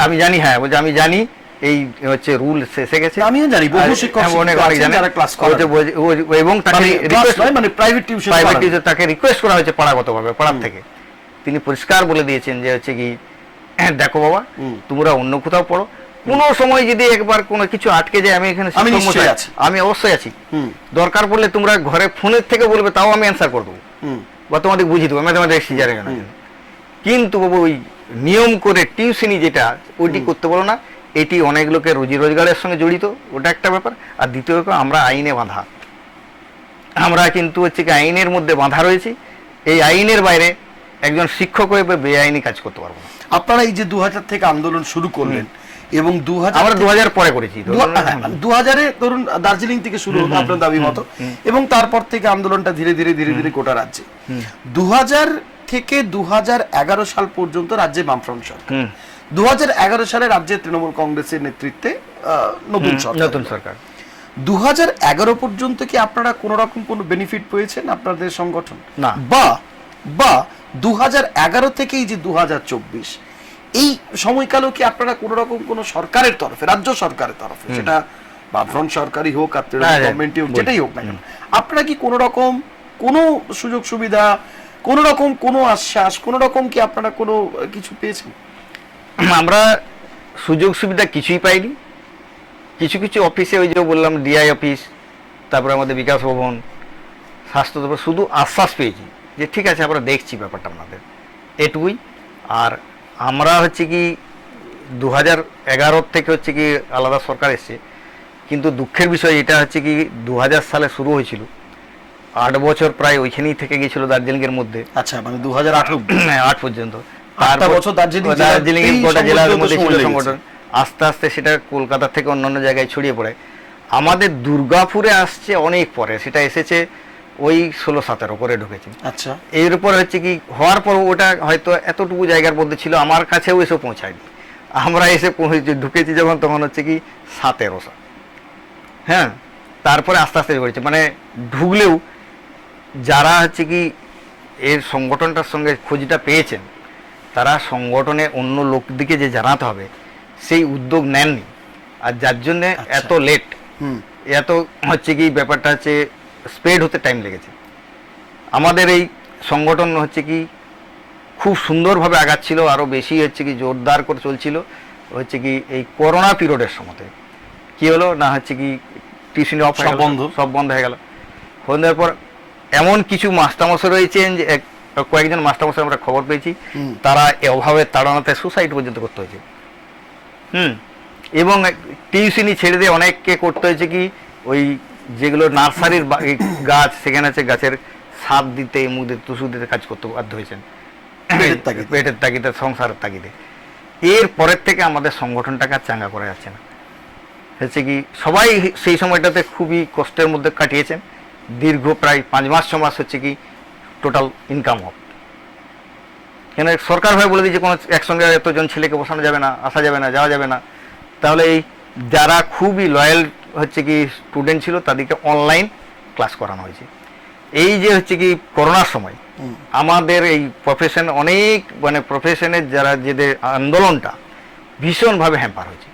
আমি জানি, হ্যাঁ বলছে আমি জানি এই হচ্ছে রুল এসে গেছে, আমিও জানি বহু শিক্ষক আছেন যারা ক্লাস করান, এবং তাকে মানে প্রাইভেট টিউশন তাকে রিকোয়েস্ট করা হয়েছে পাড়াগতভাবে, পাড়ার থেকে তিনি পরিষ্কার বলে দিয়েছেন যে হচ্ছে কি দেখো বাবা তোমরা অন্য কোথাও পড়ো, কোনো সময় যদি একবার কোনো কিছু আটকে যায় আমি এখানে আমি অবশ্যই আছি, দরকার পড়লে তোমরা ঘরে ফোনের থেকে বলবে তাও আমি অ্যান্সার করে দেবো বা তোমাদের বুঝিয়ে দেবো ম্যাথামেটিক্স টিচারের জন্য। কিন্তু বাবু ওই নিয়ম করে টিউশনি যেটা ওইটি করতে বলো না, এটি অনেক লোকের রুজি রোজগারের সঙ্গে জড়িত, ওটা একটা ব্যাপার। আর দ্বিতীয় ব্যাপার, আমরা আইনে বাঁধা, আমরা কিন্তু হচ্ছে কি আইনের মধ্যে বাঁধা রয়েছি, এই আইনের বাইরে একজন শিক্ষক হয়ে বেআইনি কাজ করতে পারবো না। আপনারা এই যে 2000 থেকে আন্দোলন শুরু করলেন এবং 2000 আমরা 2000 পরে করেছি, 2000-এ ধরুন দার্জিলিং থেকে শুরু হলো আপনার দাবি মতো, এবং তারপর থেকে আন্দোলনটা ধীরে ধীরে গোটা রাজ্যে, 2000 থেকে 2011 সাল পর্যন্ত রাজ্যে বামফ্রন্ট সরকার, 2011 সালে রাজ্যে তৃণমূল কংগ্রেসের নেতৃত্বে নতুন সরকার। 2011 পর্যন্ত কি আপনারা কোন রকম কোনো বেনিফিট পেয়েছেন আপনাদের সংগঠন? না। বা 2011 থেকেই যে 2024 এই সময়কালেও কি আপনারা কোন রকম কোন সরকারের তরফে, রাজ্য সরকারের তরফে, সেটা বামফ্রন্ট সরকারই হোক আর তৃণমূল গভর্নমেন্টই হোক, যেটাই হোক না কেন, আপনারা কি কোন রকম কোনো সুযোগ সুবিধা, কোন রকম কোনো আশ্বাস, কোন রকম কি আপনারা কোনো কিছু পেয়েছেন? আমরা সুযোগ সুবিধা কিছুই পাইনি, কিছু কিছু অফিসে ওই যে বললাম ডিআই অফিস, তারপরে আমাদের বিকাশ ভবন, স্বাস্থ্য দপ্তর শুধু আশ্বাস পেয়েছি যে ঠিক আছে আমরা দেখছি ব্যাপারটা আপনাদের, এটুকুই। আর আমরা হচ্ছে কি 2011 থেকে হচ্ছে কি আলাদা সরকার এসছে, কিন্তু দুঃখের বিষয় এটা হচ্ছে কি 2000 সালে শুরু হয়েছিল, 8 বছর প্রায় ওইখানেই থেকে গিয়েছিল দার্জিলিংয়ের মধ্যে। আচ্ছা, মানে 2008 8 পর্যন্ত, 8টা বছর দার্জিলিং গোটা জেলার মধ্যে ছিল সংগঠন। সংগঠন। আস্তে আস্তে সেটা কলকাতা থেকে অন্যান্য জায়গায় ছড়িয়ে পড়ে। আমাদের দুর্গাপুরে আসছে অনেক পরে, সেটা এসেছে ওই 16-17 করে ঢুকেছে। আচ্ছা, এর উপর হচ্ছে কি হওয়ার পর ওটা হয়তো এতটুকু জায়গার মধ্যে ছিল, আমার কাছেও এসে পৌঁছায়নি। আমরা এসে ঢুকেছি যখন, তখন হচ্ছে কি 1700। হ্যাঁ, তারপরে আস্তে আস্তে করেছে, মানে ঢুকলেও যারা হচ্ছে কি এর সংগঠনটার সঙ্গে খোঁজটা পেয়েছেন, তারা সংগঠনে অন্য লোকদিকে যে জানাতে হবে সেই উদ্যোগ নেননি। আর যার জন্যে এত লেট, এত হচ্ছে কি ব্যাপারটা হচ্ছে স্প্রেড হতে টাইম লেগেছে। আমাদের এই সংগঠন হচ্ছে কি খুব সুন্দরভাবে আগাচ্ছিল, আরও বেশি হচ্ছে কি জোরদার করে চলছিল। হচ্ছে কি এই করোনা পিরিয়ডের সময় কী হলো না, হচ্ছে কি টিউশনি অফ সব বন্ধ হয়ে গেল। হয়ে যাওয়ার পর এমন কিছু মাস্টারমশাই রয়েছেন যে কয়েকজন মাস্টারমশাই আমরা খবর পেয়েছি তারা অভাবে তাড়ানোতে সুসাইড পর্যন্ত করতে হয়েছে। এবং টিউশনি ছেড়ে দিয়ে অনেককে করতে হয়েছে কি ওই যেগুলো নার্সারির গাছ, সেখানে আছে গাছের সার দিতে, মুখ দিতে, তুষু দিতে কাজ করতে বাধ্য হয়েছেন পেটের তাগিদে, সংসারের তাগিদে। এর পরের থেকে আমাদের সংগঠনটাকে আর চাঙ্গা করা যাচ্ছে না। হচ্ছে কি সবাই সেই সময়টাতে খুবই কষ্টের মধ্যে কাটিয়েছেন। দীর্ঘ প্রায় 5 মাস 6 মাস হচ্ছে কি টোটাল ইনকাম অফ। কেন সরকার ভাবে বলে দিয়েছে কোনো একসঙ্গে এতজন ছেলেকে বসানো যাবে না, আসা যাবে না, যাওয়া যাবে না। তাহলে এই যারা খুবই লয়াল হচ্ছে কি স্টুডেন্ট ছিল তাদেরকে অনলাইন ক্লাস করানো হয়েছে। এই যে হচ্ছে কি করোনার সময় আমাদের এই প্রফেশন অনেক, মানে প্রফেশনের যারা যেদের আন্দোলনটা ভীষণভাবে হ্যাম্পার হয়েছে।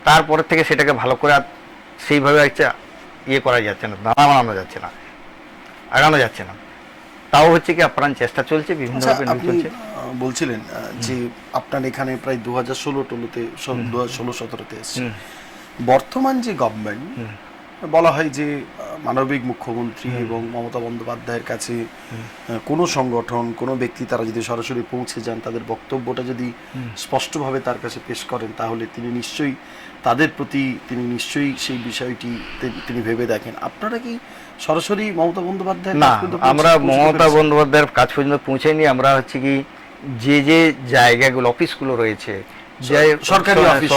তারপরের থেকে সেটাকে ভালো করে আর সেইভাবে হচ্ছে ইয়ে করা যাচ্ছে না, দাঁড়া বানানো যাচ্ছে না, আগানো যাচ্ছে না। তাও হচ্ছে কি আপ্রাণ চেষ্টা চলছে, বিভিন্নভাবে চলছে। বলছিলেন যে আপনার এখানে প্রায় 2016-17 এসছে। বর্তমান যে গভর্নমেন্ট, বলা হয় যে মানবিক মুখ্যমন্ত্রী এবং মমতা বন্দ্যোপাধ্যায়ের কাছে কোনো সংগঠন, কোনো ব্যক্তি তারা যদি সরাসরি পৌঁছে যান, তাদের বক্তব্যটা যদি স্পষ্টভাবে তার কাছে পেশ করেন, তাহলে তিনি নিশ্চয়ই তাদের প্রতি নিশ্চয়ই সেই বিষয়টি তিনি ভেবে দেখেন। আপনারা কি সরাসরি মমতা বন্দ্যোপাধ্যায়? না, আমরা মমতা বন্দ্যোপাধ্যায়ের কাছ পর্যন্ত পৌঁছাইনি। আমরা হচ্ছে কি যে যে জায়গাগুলো, অফিসগুলো রয়েছে, যে সরকারি অফিস,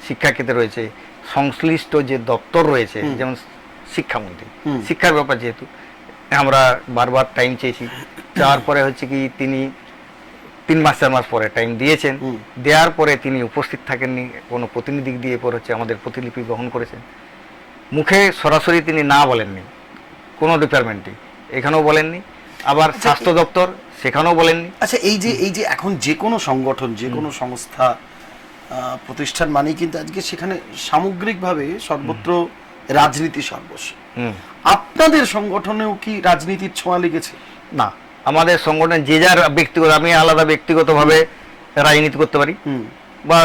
শিক্ষাক্ষেত্রে রয়েছে, সংশ্লিষ্ট যে দপ্তর রয়েছে, যেমন শিক্ষামন্ত্রী, শিক্ষার ব্যাপার যেহেতু আমরা বারবার টাইম চেয়েছি, যাওয়ার পরে হচ্ছে কি তিনি 3 মাস 4 মাস পরে টাইম দিয়েছেন। দেওয়ার পরে তিনি উপস্থিত থাকেননি, কোনো প্রতিনিধি দিয়ে পরে হচ্ছে আমাদের প্রতিলিপি গ্রহণ করেছেন। মুখে সরাসরি তিনি না বলেননি কোনো ডিপার্টমেন্টে, এখানেও বলেননি। আবার স্বাস্থ্য দপ্তর, সেখানেও বলেননি। আচ্ছা, এই যে এখন যে কোনো সংগঠন, যে কোনো সংস্থা, প্রতিষ্ঠান মানেই কিন্তু আজকে সেখানে সামগ্রিকভাবে সর্বত্র রাজনীতি সর্বস্ব। আপনাদের সংগঠনেও কি রাজনীতির ছোঁয়া লেগেছে? না, আমাদের সংগঠন যে যার ব্যক্তিগত, আমি আলাদা ব্যক্তিগতভাবে রাজনীতি করতে পারি বা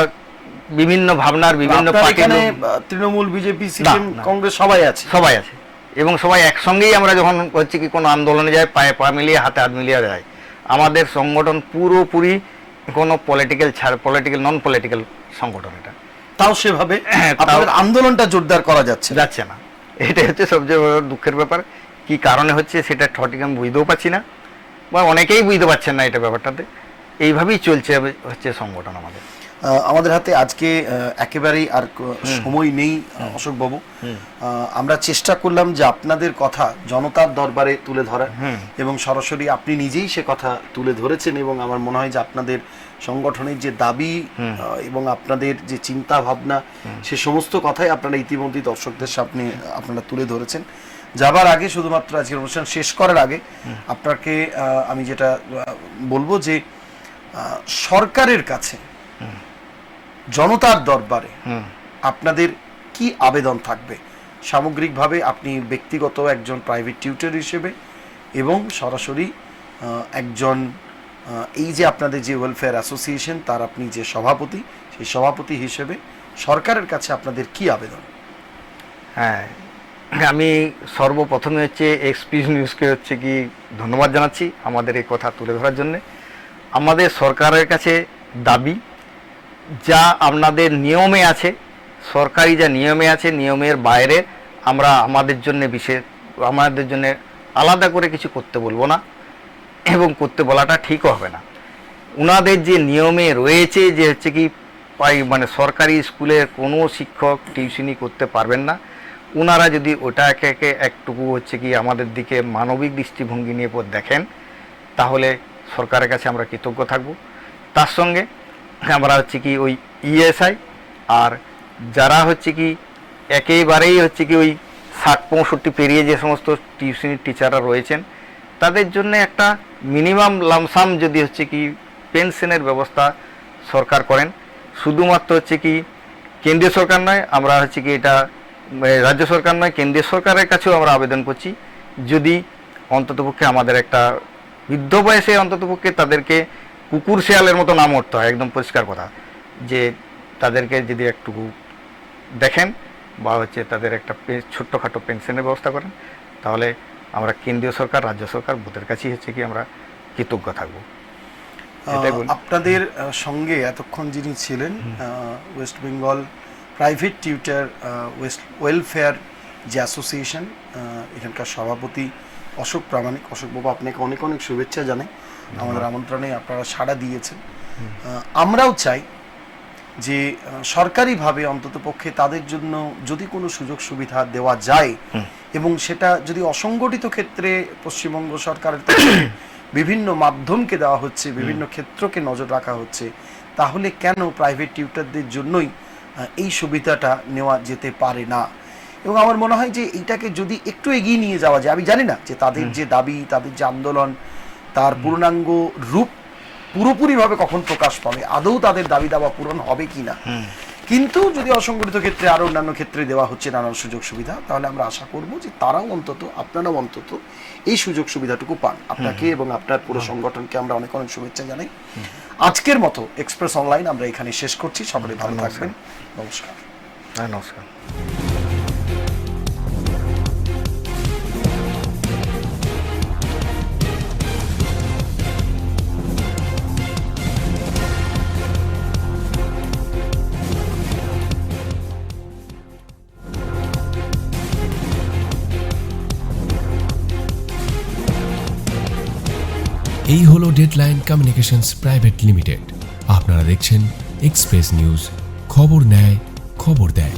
বিভিন্ন ভাবনার বিভিন্ন party, Trinamool, BJP, CPM, Congress সবাই আছে এবং সবাই একসঙ্গেই আমরা যখন হচ্ছে কি কোনো আন্দোলনে যাই, পায়ে পা মিলিয়ে, হাতে হাত মিলিয়ে যায়। আমাদের সংগঠন পুরোপুরি কোনো পলিটিক্যাল নন পলিটিক্যাল সংগঠন। এটা তাও সেভাবে আন্দোলনটা জোরদার করা যাচ্ছে না। এটা হচ্ছে সবচেয়ে বড় দুঃখের ব্যাপার। কি কারণে হচ্ছে সেটা সঠিক আমি বুঝতেও পারছি না, বা অনেকেই বুঝতে পারছেন না এটা ব্যাপারটাতে। এইভাবেই চলছে হচ্ছে সংগঠন আমাদের। আমাদের হাতে আজকে একেবারেই আর সময় নেই অশোক বাবু। আমরা চেষ্টা করলাম যে আপনাদের কথা জনতার দরবারে তুলে ধরা, এবং সরাসরি আপনি নিজেই সে কথা তুলে ধরেছেন। এবং আমার মনে হয় যে আপনাদের সংগঠনের যে দাবি এবং আপনাদের যে চিন্তা ভাবনা, সে সমস্ত কথাই আপনারা ইতিমধ্যে দর্শকদের সামনে আপনারা তুলে ধরেছেন। যাবার আগে, শুধুমাত্র আজকের অনুষ্ঠান শেষ করার আগে আপনাকে আমি যেটা বলবো যে সরকারের কাছে জনতার দরবারে আপনাদের কি আবেদন থাকবে সামগ্রিকভাবে, আপনি ব্যক্তিগত একজন প্রাইভেট টিউটর হিসেবে এবং সরাসরি একজন এই যে আপনাদের যে ওয়েলফেয়ার অ্যাসোসিয়েশন তার আপনি যে সভাপতি, সেই সভাপতি হিসেবে সরকারের কাছে আপনাদের কি আবেদন? হ্যাঁ, আমি সর্বপ্রথমে হচ্ছে এক্সপ্রেস নিউজকে হচ্ছে কি ধন্যবাদ জানাচ্ছি আমাদের এই কথা তুলে ধরার জন্যে। আমাদের সরকারের কাছে দাবি, যা আপনাদের নিয়মে আছে, সরকারি যা নিয়মে আছে, নিয়মের বাইরে আমরা আমাদের জন্য আলাদা করে কিছু করতে বলবো না, এবং করতে বলাটা ঠিকও হবে না। ওনাদের যে নিয়মে রয়েছে যে হচ্ছে কি মানে সরকারি স্কুলের কোনো শিক্ষক টিউশনি করতে পারবেন না, ওনারা যদি ওটাকে একটুকু হচ্ছে কি আমাদের দিকে মানবিক দৃষ্টিভঙ্গি নিয়ে দেখেন, তাহলে সরকারের কাছে আমরা কৃতজ্ঞ থাকব। তার সঙ্গে আমরা হচ্ছে কি ওই ইএসআই আর যারা হচ্ছে কি একেবারেই হচ্ছে কি ওই 60-65 পেরিয়ে যে সমস্ত টিউশনির টিচাররা রয়েছেন, তাদের জন্য একটা মিনিমাম লামসাম যদি হচ্ছে কি পেনশনের ব্যবস্থা সরকার করেন, শুধুমাত্র হচ্ছে কি কেন্দ্রীয় সরকার নয়, আমরা হচ্ছে কি এটা রাজ্য সরকার নয়, কেন্দ্রীয় সরকারের কাছেও আমরা আবেদন করছি, যদি অন্ততপক্ষে আমাদের একটা বৃদ্ধ বয়সে অন্ততপক্ষে তাদেরকে কুকুর শেয়ালের মতো না মরতে হয়, একদম পরিষ্কার কথা, যে তাদেরকে যদি একটু দেখেন বা হচ্ছে তাদের একটা ছোট্টখাটো পেনশনের ব্যবস্থা করেন, তাহলে আমরা কেন্দ্রীয় সরকার, রাজ্য সরকার বোধের কাছেই হচ্ছে কি আমরা কৃতজ্ঞ থাকবো। আপনাদের সঙ্গে এতক্ষণ যিনি ছিলেন West Bengal private tutor welfare যে অ্যাসোসিয়েশন, এখানকার সভাপতি অশোক প্রামাণিক। অশোকবাবু, আপনাকে অনেক অনেক শুভেচ্ছা জানাই, আমাদের আমন্ত্রণে আপনারা সাড়া দিয়েছেন। আমরাও চাই যে সরকারিভাবে অন্ততপক্ষে তাদের জন্য যদি কোনো সুযোগ সুবিধা দেওয়া যায়, এবং সেটা যদি অসংগঠিত ক্ষেত্রে পশ্চিমবঙ্গ সরকারের তরফে বিভিন্ন মাধ্যমকে দেওয়া হচ্ছে, বিভিন্ন ক্ষেত্রকে নজর রাখা হচ্ছে, তাহলে কেন প্রাইভেট টিউটারদের জন্যই এই সুবিধাটা নেওয়া যেতে পারে না? এবং আমার মনে হয় যে এইটাকে যদি একটু এগিয়ে নিয়ে যাওয়া যায়, আমি জানি না যে তাদের যে দাবি, তাদের যে আন্দোলন, তার পূর্ণাঙ্গ রূপ পুরোপুরিভাবে কখন প্রকাশ পাবে, আদৌ তাদের দাবি দাবা পূরণ হবে কিনা, কিন্তু যদি অসংগঠিত ক্ষেত্রে আরো অন্যান্য ক্ষেত্রে দেওয়া হচ্ছে নানান সুযোগ সুবিধা, তাহলে আমরা আশা করব যে তারাও অন্তত, আপনারাও অন্তত এই সুযোগ সুবিধাটুকু পান। আপনাকে এবং আপনার পুরো সংগঠনকে আমরা অনেক অনেক শুভেচ্ছা জানাই। আজকের মতো এক্সপ্রেস অনলাইন আমরা এখানে শেষ করছি। সকলে ভালো থাকবেন। নমস্কার। নমস্কার। এই হলো ডেডলাইন কমিউনিকেশনস প্রাইভেট লিমিটেড। আপনারা দেখছেন এক্সপ্রেস নিউজ, খবর নেয়, খবর দেয়।